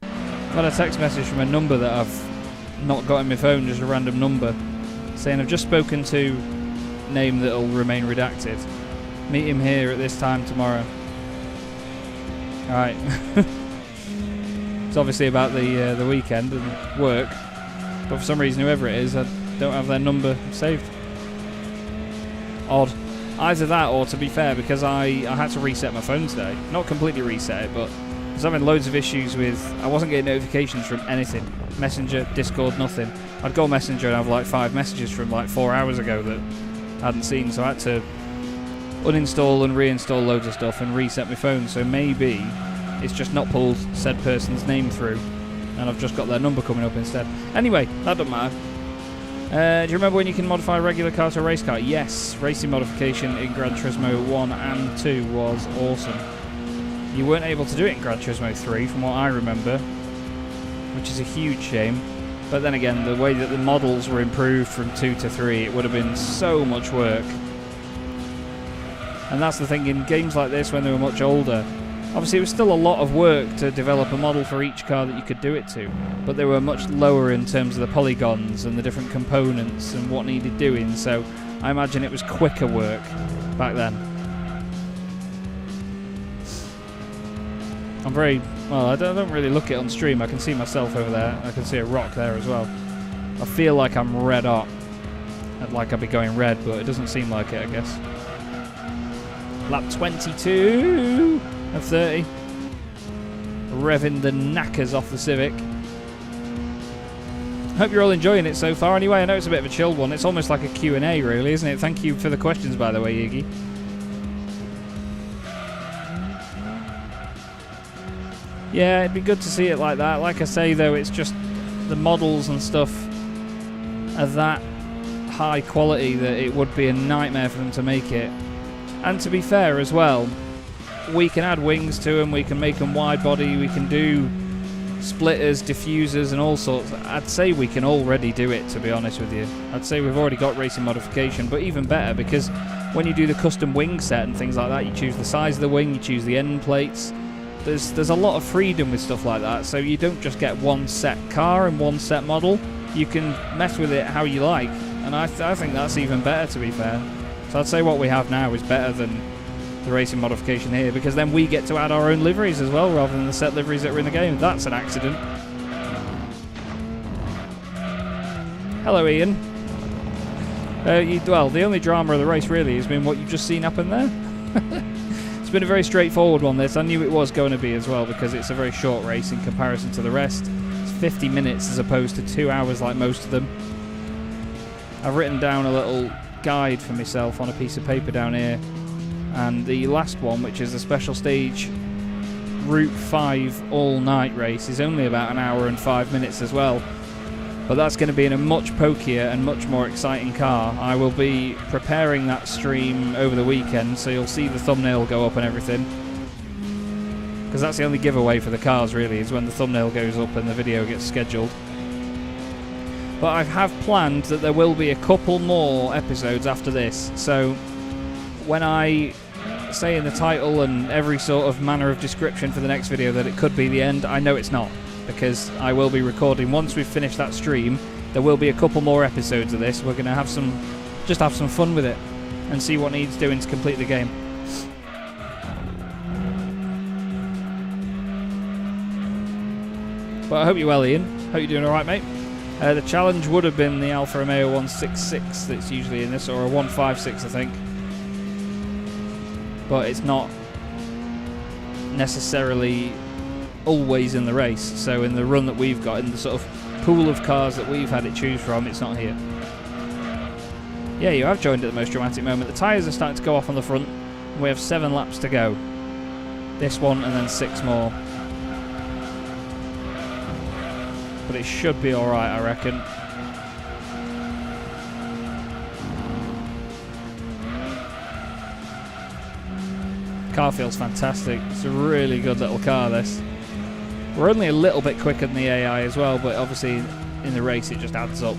B: I've had a text message from a number that I've not got in my phone, just a random number, saying I've just spoken to name that'll remain redacted. Meet him here at this time tomorrow. Alright. It's obviously about the weekend and work, but for some reason, whoever it is, I don't have their number saved. Odd. Either that, or to be fair, because I had to reset my phone today. Not completely reset it, but I was having loads of issues with... I wasn't getting notifications from anything. Messenger, Discord, nothing. I'd go Messenger and have like 5 messages from like 4 hours ago that I hadn't seen, so I had to uninstall and reinstall loads of stuff and reset my phone, so maybe it's just not pulled said person's name through and I've just got their number coming up instead. Anyway, that doesn't matter. Do you remember when you can modify a regular car to a race car? Yes, racing modification in Gran Turismo 1 and 2 was awesome. You weren't able to do it in Gran Turismo 3 from what I remember, which is a huge shame. But then again, the way that the models were improved from 2 to 3, it would have been so much work. And that's the thing, in games like this when they were much older, obviously it was still a lot of work to develop a model for each car that you could do it to, but they were much lower in terms of the polygons and the different components and what needed doing, so I imagine it was quicker work back then. I'm very... well, I don't really look it on stream. I can see myself over there. I can see a rock there as well. I feel like I'm red hot. Like I'd be going red, but it doesn't seem like it, I guess. Lap 22 of 30. Revving the knackers off the Civic. Hope you're all enjoying it so far. Anyway, I know it's a bit of a chilled one. It's almost like a Q&A, really, isn't it? Thank you for the questions, by the way, Iggy. Yeah, it'd be good to see it like that. Like I say, though, it's just the models and stuff are that high quality that it would be a nightmare for them to make it. And to be fair as well, we can add wings to them, we can make them wide body, we can do splitters, diffusers and all sorts. I'd say we can already do it, to be honest with you. I'd say we've already got racing modification, but even better, because when you do the custom wing set and things like that, you choose the size of the wing, you choose the end plates. There's a lot of freedom with stuff like that, so you don't just get one set car and one set model. You can mess with it how you like, and I think that's even better, to be fair. So I'd say what we have now is better than the racing modification here, because then we get to add our own liveries as well, rather than the set liveries that are in the game. That's an accident. Hello, Ian. Well, the only drama of the race really has been what you've just seen happen there. It's been a very straightforward one, this. I knew it was going to be as well, because it's a very short race in comparison to the rest. It's 50 minutes as opposed to 2 hours like most of them. I've written down a little guide for myself on a piece of paper down here, and the last one, which is a special stage Route 5 all-night race, is only about an hour and 5 minutes as well. But that's going to be in a much pokier and much more exciting car. I will be preparing that stream over the weekend, so you'll see the thumbnail go up and everything. Because that's the only giveaway for the cars, really, is when the thumbnail goes up and the video gets scheduled. But I have planned that there will be a couple more episodes after this. So when I say in the title and every sort of manner of description for the next video that it could be the end, I know it's not. Because I will be recording, once we've finished that stream, there will be a couple more episodes of this. We're going to have some fun with it and see what needs doing to complete the game. But I hope you're well, Ian. Hope you're doing alright, mate. The challenge would have been the Alfa Romeo 166 that's usually in this, or a 156 I think. But it's not necessarily always in the race, so in the run that we've got, in the sort of pool of cars that we've had it choose from, it's not here. Yeah, you have joined at the most dramatic moment. The tyres are starting to go off on the front. We have 7 laps to go. This one and then 6 more. But it should be alright, I reckon. Car feels fantastic. It's a really good little car, this. We're only a little bit quicker than the AI as well, but obviously in the race it just adds up.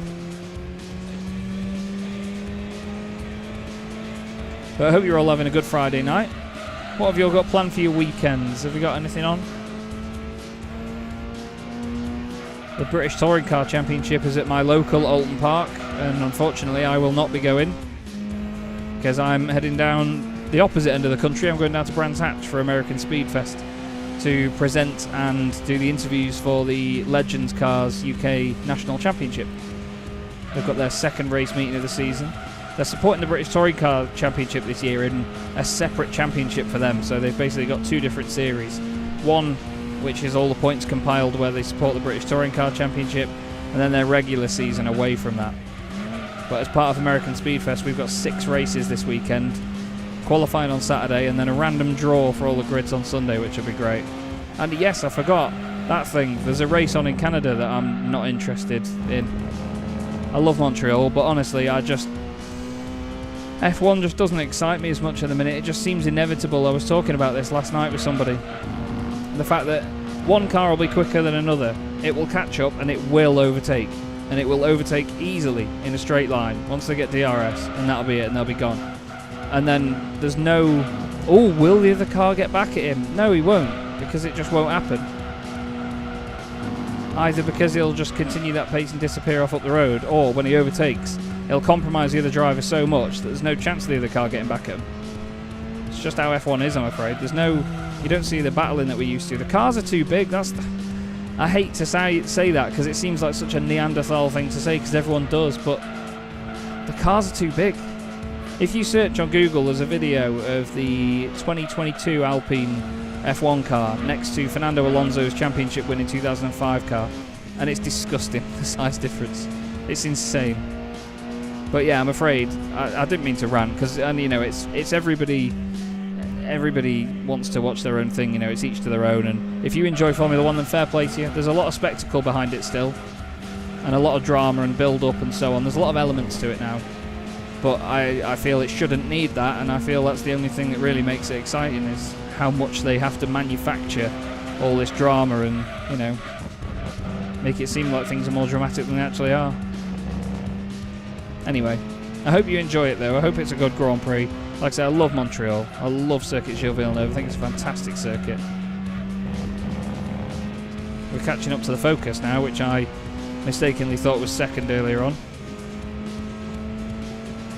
B: But I hope you're all having a good Friday night. What have you all got planned for your weekends? Have you got anything on? The British Touring Car Championship is at my local Alton Park, and unfortunately I will not be going, because I'm heading down the opposite end of the country. I'm going down to Brands Hatch for American Speed Fest to present and do the interviews for the Legends Cars UK National Championship. They've got their second race meeting of the season. They're supporting the British Touring Car Championship this year in a separate championship for them, so they've basically got 2 different series. One which is all the points compiled where they support the British Touring Car Championship, and then their regular season away from that. But as part of American Speed Fest, we've got 6 races this weekend, qualifying on Saturday, and then a random draw for all the grids on Sunday, which will be great. And yes, I forgot that thing. There's a race on in Canada that I'm not interested in. I love Montreal, but honestly, F1 just doesn't excite me as much at the minute. It just seems inevitable. I was talking about this last night with somebody. The fact that one car will be quicker than another. It will catch up and it will overtake. And it will overtake easily in a straight line once they get DRS, and that'll be it, and they'll be gone. And then there's no, oh, will the other car get back at him? No, he won't, because it just won't happen. Either because he'll just continue that pace and disappear off up the road, or when he overtakes, he'll compromise the other driver so much that there's no chance of the other car getting back at him. It's just how F1 is, I'm afraid. You don't see the battling that we used to. The cars are too big. I hate to say that, because it seems like such a Neanderthal thing to say, because everyone does, but the cars are too big. If you search on Google, there's a video of the 2022 Alpine F1 car next to Fernando Alonso's championship winning 2005 car. and it's disgusting, the size difference. It's insane. But yeah, I'm afraid I didn't mean to rant, because it's everybody wants to watch their own thing. It's each to their own, and if you enjoy Formula 1, then fair play to you. There's a lot of spectacle behind it still, and a lot of drama and build up and so on. There's a lot of elements to it now, but I feel it shouldn't need that, and I feel that's the only thing that really makes it exciting, is how much they have to manufacture all this drama and make it seem like things are more dramatic than they actually are. Anyway, I hope you enjoy it though. I hope it's a good Grand Prix. Like I say, I love Montreal. I love Circuit Gilles Villeneuve. I think it's a fantastic circuit. We're catching up to the Focus now, which I mistakenly thought was second earlier on.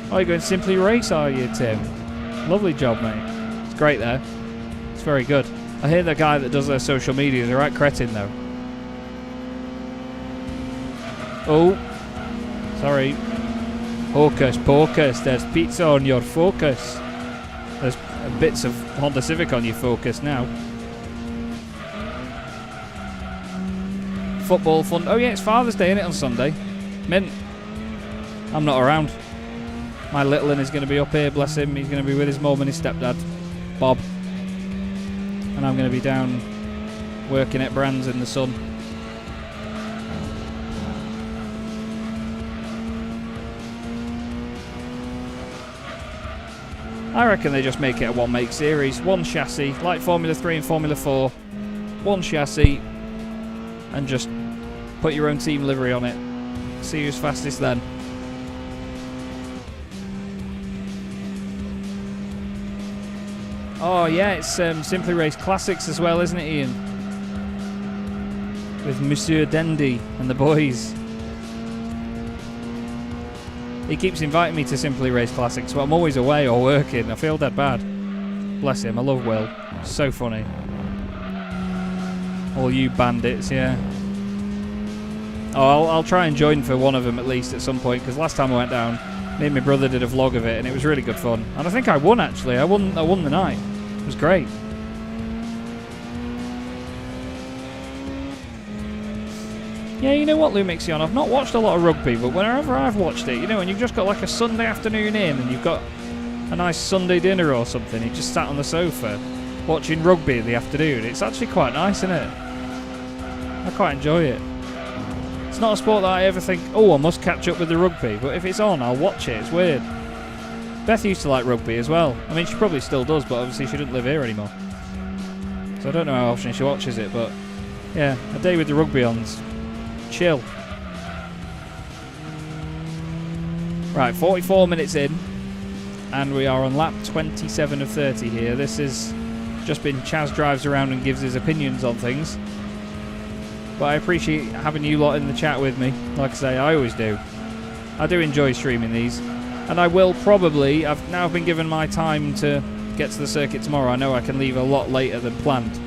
B: Oh, you're going Simply Race, are you, Tim? Lovely job, mate. It's great there. It's very good. I hear the guy that does their social media is a right cretin, though. Oh. Sorry. Focus. There's pizza on your Focus. There's bits of Honda Civic on your Focus now. Football fun. Oh yeah, it's Father's Day, isn't it, on Sunday? Mint. I'm not around. My little one is going to be up here, bless him. He's going to be with his mum and his stepdad, Bob. And I'm going to be down working at Brands in the sun. I reckon they just make it a one-make series, one chassis, like Formula 3 and Formula 4. One chassis, and just put your own team livery on it. See who's fastest then. Oh yeah, it's Simply Race Classics as well, isn't it, Ian? With Monsieur Dendy and the boys. He keeps inviting me to Simply Race Classics, but I'm always away or working. I feel dead bad. Bless him, I love Will. So funny. All you bandits, yeah. Oh, I'll try and join for one of them at least at some point, because last time I went down, me and my brother did a vlog of it, and it was really good fun. And I think I won, actually. I won the night. It was great. Yeah, you know what, Lumixion? I've not watched a lot of rugby, but whenever I've watched it, when you've just got like a Sunday afternoon in, and you've got a nice Sunday dinner or something, you just sat on the sofa watching rugby in the afternoon. It's actually quite nice, isn't it? I quite enjoy it. It's not a sport that I ever think, oh, I must catch up with the rugby, but if it's on, I'll watch it. It's weird. Beth used to like rugby as well. I mean, she probably still does, but obviously she doesn't live here anymore. So I don't know how often she watches it, but yeah, a day with the rugby on's chill. Right, 44 minutes in, and we are on lap 27 of 30 here. This has just been Chaz drives around and gives his opinions on things. But I appreciate having you lot in the chat with me. Like I say, I always do. I do enjoy streaming these. And I will probably, I've now been given my time to get to the circuit tomorrow. I know I can leave a lot later than planned.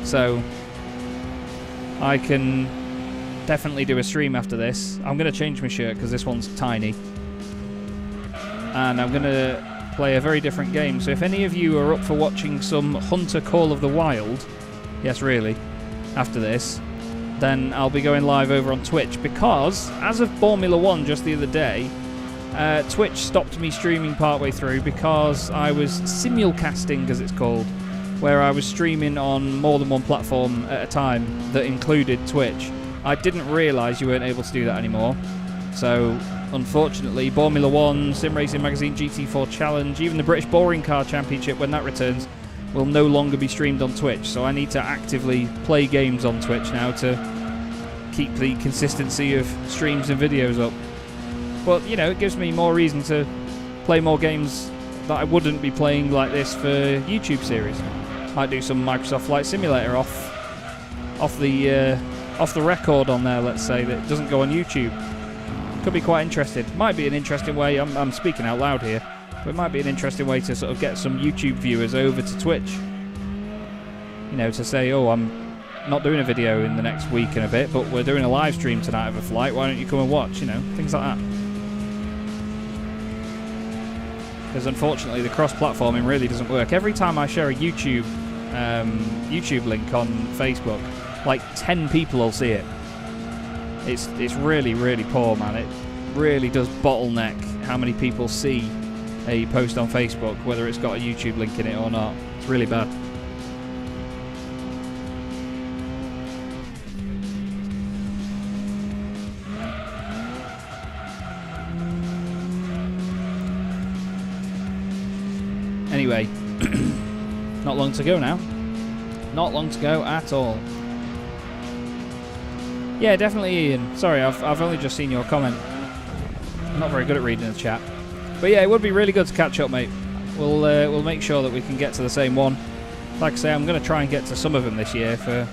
B: So I can definitely do a stream after this. I'm going to change my shirt because this one's tiny. And I'm going to play a very different game. So if any of you are up for watching some Hunter Call of the Wild, yes really, after this, then I'll be going live over on Twitch, because as of Formula 1 just the other day, Twitch stopped me streaming partway through because I was simulcasting, as it's called, where I was streaming on more than one platform at a time that included Twitch. I didn't realise you weren't able to do that anymore. So, unfortunately, Formula 1, Sim Racing Magazine, GT4 Challenge, even the British Boring Car Championship, when that returns, will no longer be streamed on Twitch. So I need to actively play games on Twitch now to keep the consistency of streams and videos up. But, it gives me more reason to play more games that I wouldn't be playing like this for YouTube series. Might do some Microsoft Flight Simulator off the record on there, let's say, that doesn't go on YouTube. Could be quite interesting. Might be an interesting way, I'm speaking out loud here, but it might be an interesting way to sort of get some YouTube viewers over to Twitch. To say, oh, I'm not doing a video in the next week and a bit, but we're doing a live stream tonight of a flight, why don't you come and watch, things like that. Because unfortunately the cross-platforming really doesn't work. Every time I share a YouTube link on Facebook, like 10 people will see it. It's really, really poor, man. It really does bottleneck how many people see a post on Facebook, whether it's got a YouTube link in it or not. It's really bad. Anyway, not long to go now. Not long to go at all. Yeah, definitely, Ian. Sorry, I've only just seen your comment. I'm not very good at reading the chat. But yeah, it would be really good to catch up, mate. We'll make sure that we can get to the same one. Like I say, I'm going to try and get to some of them this year for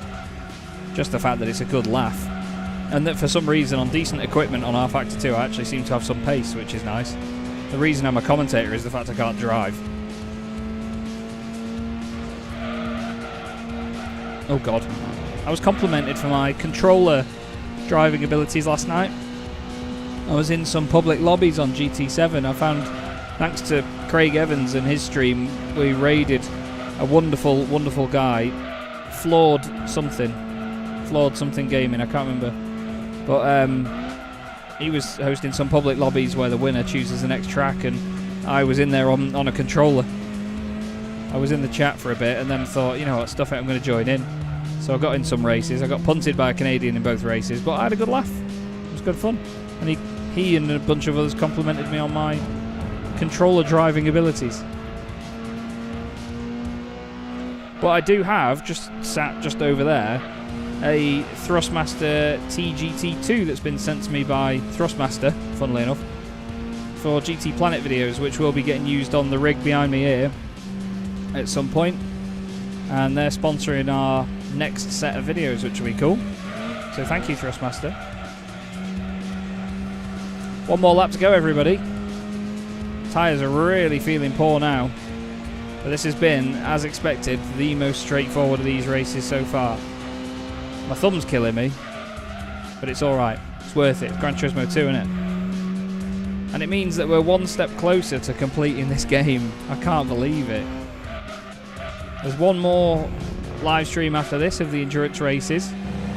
B: just the fact that it's a good laugh. And that for some reason, on decent equipment on R Factor 2, I actually seem to have some pace, which is nice. The reason I'm a commentator is the fact I can't drive. Oh god. I was complimented for my controller driving abilities last night. I was in some public lobbies on GT7. I found, thanks to Craig Evans and his stream, we raided a wonderful, wonderful guy. Flawed something gaming, I can't remember. But he was hosting some public lobbies where the winner chooses the next track, and I was in there on a controller. I was in the chat for a bit and then thought, you know what, stuff it, I'm going to join in. So I got in some races. I got punted by a Canadian in both races, but I had a good laugh. It was good fun. And he and a bunch of others complimented me on my controller driving abilities. But I do have, just sat just over there, a Thrustmaster TGT2 that's been sent to me by Thrustmaster, funnily enough, for GT Planet videos, which will be getting used on the rig behind me here at some point. And they're sponsoring our next set of videos, which will be cool. So thank you, Thrustmaster. One more lap to go, everybody. Tyres are really feeling poor now. But this has been, as expected, the most straightforward of these races so far. My thumb's killing me, but it's alright. It's worth it. It's Gran Turismo 2, isn't it? And it means that we're one step closer to completing this game. I can't believe it. There's one more live stream after this of the endurance races,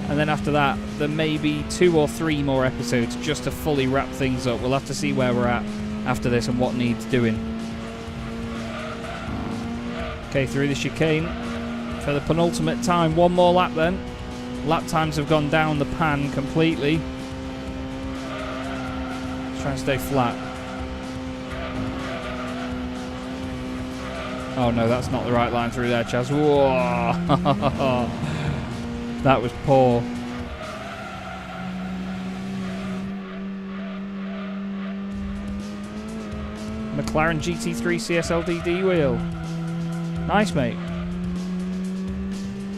B: and then after that there may be 2 or 3 more episodes just to fully wrap things up. We'll have to see where we're at after this and what needs doing. Okay, through the chicane for the penultimate time. One more lap then. Lap times have gone down the pan completely. Try and stay flat. Oh no, that's not the right line through there, Chaz. Whoa! That was poor. McLaren GT3 CSLDD wheel. Nice, mate.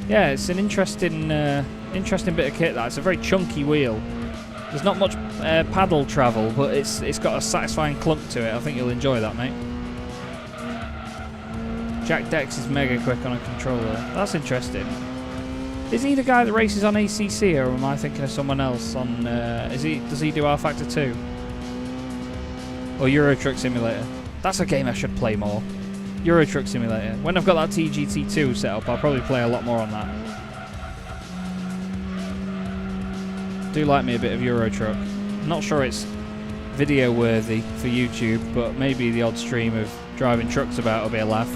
B: Yeah, it's an interesting bit of kit. That it's a very chunky wheel. There's not much paddle travel, but it's got a satisfying clunk to it. I think you'll enjoy that, mate. Jack Dex is mega quick on a controller. That's interesting. Is he the guy that races on ACC, or am I thinking of someone else? On does he do R Factor 2 or Euro Truck Simulator? That's a game I should play more. Euro Truck Simulator. When I've got that TGT2 set up, I'll probably play a lot more on that. Do like me a bit of Euro Truck. Not sure it's video worthy for YouTube, but maybe the odd stream of driving trucks about will be a laugh.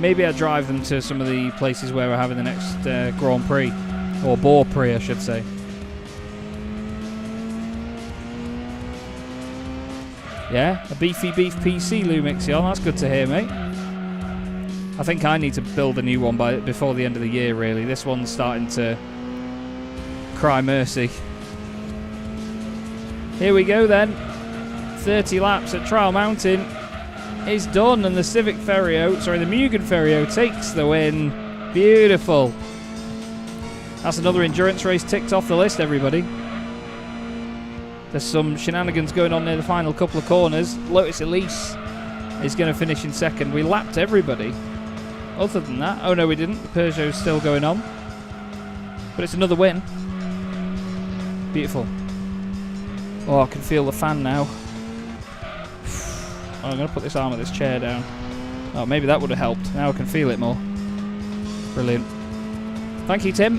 B: Maybe I drive them to some of the places where we're having the next Grand Prix, or Boar Prix I should say. Yeah, a beef PC, Lou Mixion. That's good to hear, mate. I think I need to build a new one before the end of the year, really. This one's starting to cry mercy. Here we go then. 30 laps at Trial Mountain is done, and the the Mugen Ferrio takes the win. Beautiful. That's another endurance race ticked off the list, everybody. There's some shenanigans going on near the final couple of corners. Lotus Elise is going to finish in second. We lapped everybody. Other than that, oh no we didn't. The Peugeot's still going on. But it's another win. Beautiful. Oh, I can feel the fan now. Oh, I'm going to put this arm of this chair down. Oh, maybe that would have helped. Now I can feel it more. Brilliant. Thank you, Tim.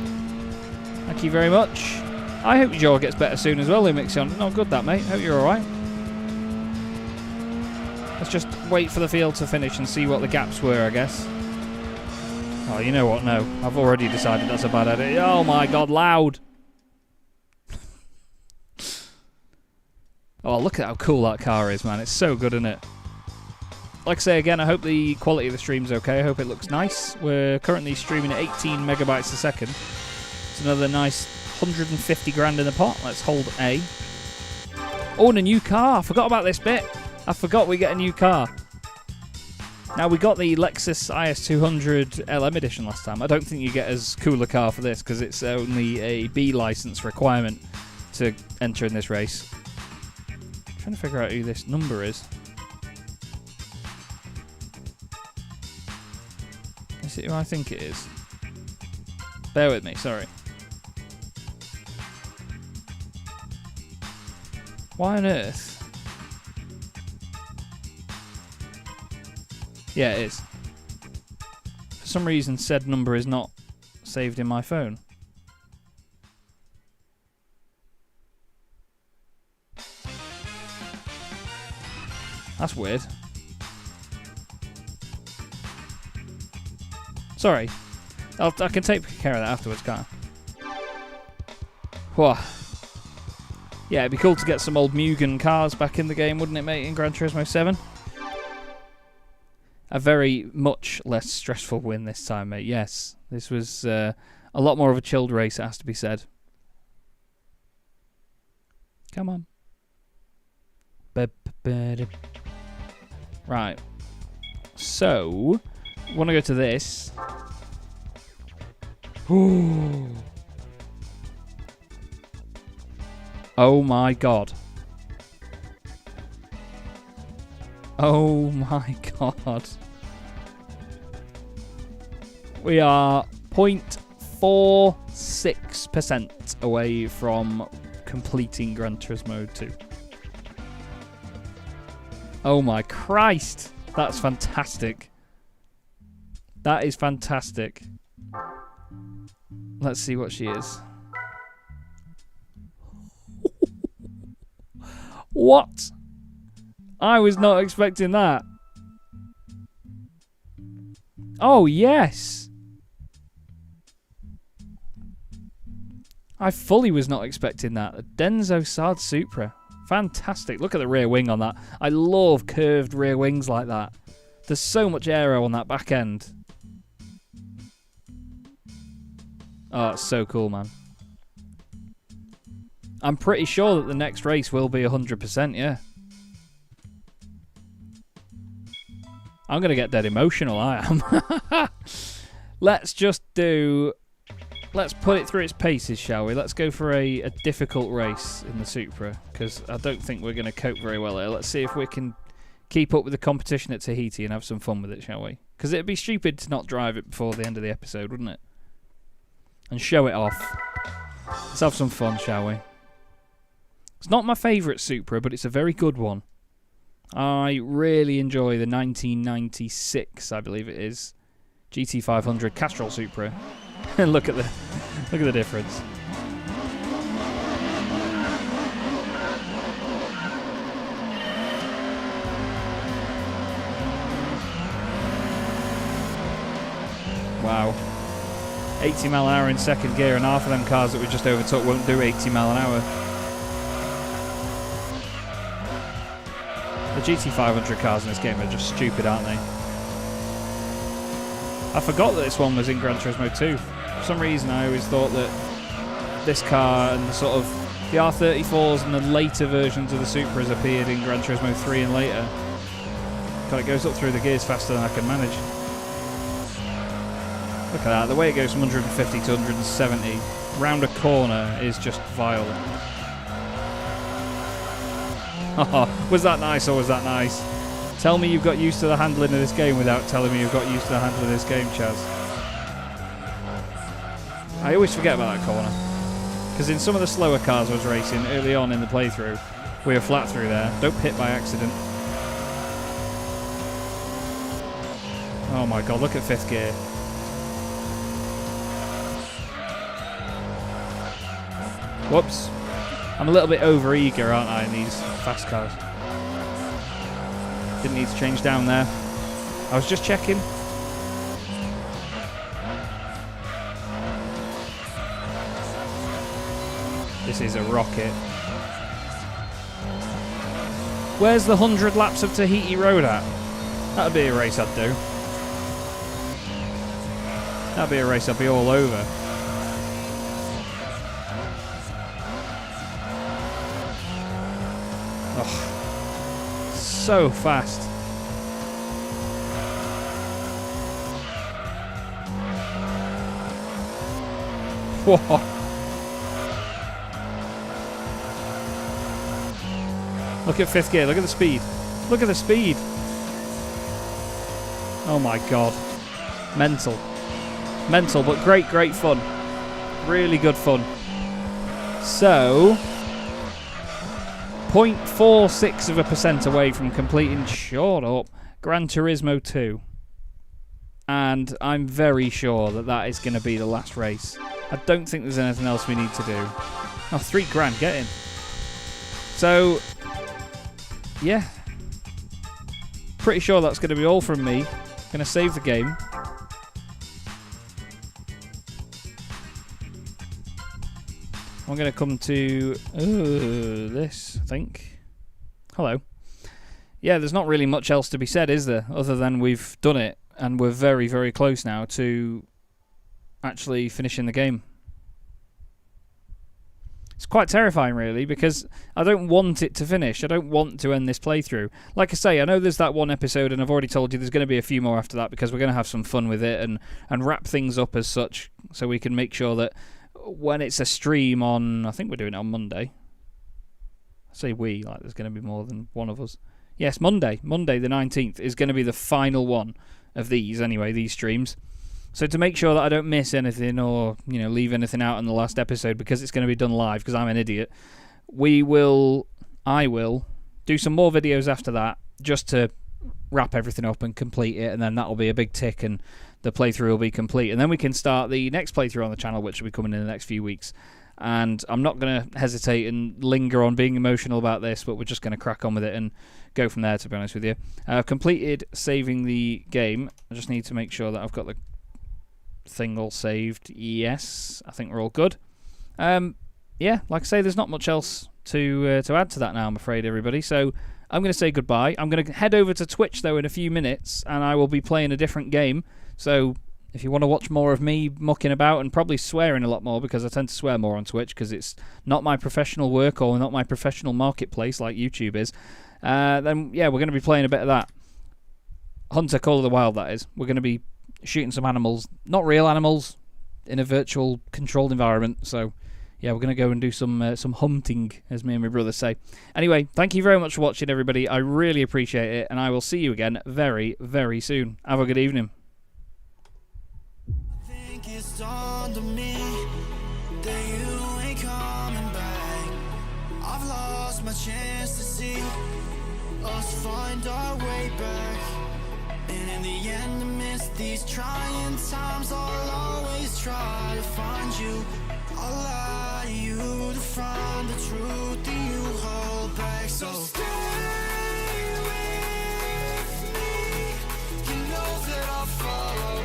B: Thank you very much. I hope your jaw gets better soon as well, Mixion. Not good that, mate. Hope you're alright. Let's just wait for the field to finish and see what the gaps were, I guess. Oh, you know what? No. I've already decided that's a bad idea. Oh my god, loud! Oh, look at how cool that car is, man. It's so good, isn't it? Like I say again, I hope the quality of the stream's okay. I hope it looks nice. We're currently streaming at 18 megabytes a second. It's another nice 150 grand in the pot. Let's hold A. Oh, and a new car. I forgot about this bit. I forgot we get a new car. Now, we got the Lexus IS200 LM edition last time. I don't think you get as cool a car for this because it's only a B license requirement to enter in this race. I'm trying to figure out who this number is. Is it who I think it is? Bear with me, sorry. Why on earth? Yeah, it is. For some reason, said number is not saved in my phone. That's weird. Sorry. I can take care of that afterwards, can't I? Whoa. Yeah, it'd be cool to get some old Mugen cars back in the game, wouldn't it, mate, in Gran Turismo 7? A very much less stressful win this time, mate. Yes, this was a lot more of a chilled race, it has to be said. Come on. Right. So, want to go to this. Oh my god. Oh my god. We are 0.46% away from completing Gran Turismo 2. Oh my Christ. That's fantastic. That is fantastic. Let's see what she is. What? I was not expecting that. Oh, yes. I fully was not expecting that. The Denso Sard Supra. Fantastic. Look at the rear wing on that. I love curved rear wings like that. There's so much aero on that back end. Oh, it's so cool, man. I'm pretty sure that the next race will be 100%, yeah. I'm going to get dead emotional, I am. Let's put it through its paces, shall we? Let's go for a difficult race in the Supra, because I don't think we're going to cope very well here. Let's see if we can keep up with the competition at Tahiti and have some fun with it, shall we? Because it'd be stupid to not drive it before the end of the episode, wouldn't it? And show it off. Let's have some fun, shall we? It's not my favourite Supra, but it's a very good one. I really enjoy the 1996, I believe it is, GT500 Castrol Supra. look at the difference. Wow. 80 mile an hour in second gear, and half of them cars that we just overtook won't do 80 mile an hour. The GT500 cars in this game are just stupid, aren't they? I forgot that this one was in Gran Turismo 2. For some reason, I always thought that this car and the sort of the R34s and the later versions of the Supras appeared in Gran Turismo 3 and later. God, it goes up through the gears faster than I can manage. Look at that. The way it goes from 150 to 170 round a corner is just vile. Oh, was that nice or was that nice? Tell me you've got used to the handling of this game without telling me you've got used to the handling of this game, Chaz. I always forget about that corner. Because in some of the slower cars I was racing early on in the playthrough, we were flat through there. Don't pit by accident. Oh my god, look at fifth gear. Whoops. I'm a little bit over-eager, aren't I, in these fast cars? Didn't need to change down there. I was just checking. This is a rocket. Where's the 100 laps of Tahiti Road at? That'd be a race I'd do. That'd be a race I'd be all over. Oh, so fast. Whoa. Look at fifth gear, look at the speed. Look at the speed. Oh my god. Mental. Mental, but great, great fun. Really good fun. So, 0.46% away from completing, shut up, Gran Turismo 2. And I'm very sure that that is going to be the last race. I don't think there's anything else we need to do. Oh, $3,000, get in. So, yeah. Pretty sure that's going to be all from me. Going to save the game. I'm going to come to this, I think. Hello. Yeah, there's not really much else to be said, is there? Other than we've done it, and we're very, very close now to actually finishing the game. It's quite terrifying, really, because I don't want it to finish. I don't want to end this playthrough. Like I say, I know there's that one episode, and I've already told you there's going to be a few more after that, because we're going to have some fun with it and wrap things up as such, so we can make sure that when it's a stream on, I think we're doing it on Monday. I say we, like there's going to be more than one of us. Yes, Monday the 19th is going to be the final one of these, anyway, these streams. So to make sure that I don't miss anything or, you know, leave anything out in the last episode because it's going to be done live because I'm an idiot, I will do some more videos after that just to wrap everything up and complete it, and then that'll be a big tick and the playthrough will be complete. And then we can start the next playthrough on the channel, which will be coming in the next few weeks. And I'm not going to hesitate and linger on being emotional about this, but we're just going to crack on with it and go from there, to be honest with you. I've completed saving the game. I just need to make sure that I've got the thing all saved. Yes, I think we're all good. Yeah, like I say, there's not much else to add to that now, I'm afraid, everybody. So I'm going to say goodbye. I'm going to head over to Twitch, though, in a few minutes, and I will be playing a different game. So if you want to watch more of me mucking about and probably swearing a lot more, because I tend to swear more on Twitch because it's not my professional work or not my professional marketplace like YouTube is, then yeah, we're going to be playing a bit of that. Hunter Call of the Wild, that is. We're going to be shooting some animals, not real animals, in a virtual controlled environment. So yeah, we're going to go and do some hunting, as me and my brother say. Anyway, thank you very much for watching, everybody. I really appreciate it, and I will see you again very, very soon. Have a good evening.
A: It's dawned on me that you ain't coming back. I've lost my chance to see us find our way back. And in the end, amidst these trying times, I'll always try to find you. I'll allow you to find the truth that you hold back. So stay with me. You know that I'll follow.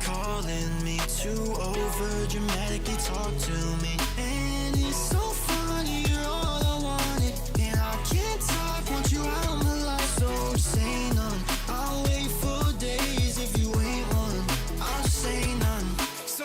A: Calling me too over dramatically talk to me, and it's so funny, you're all I wanted, and I can't talk, want you out of my life, so say none. I'll wait for days if you ain't one, I'll say none. So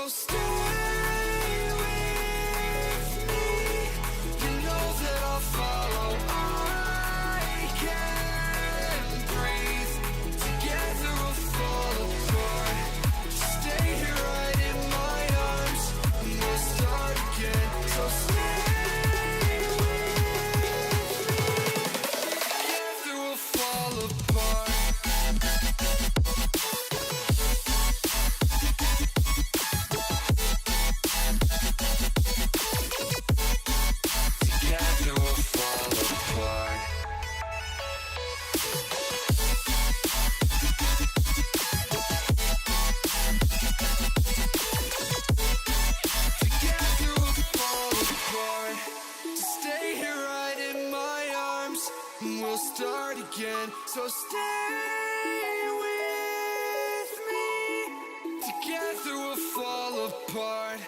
A: So stay with me. Together we'll fall apart.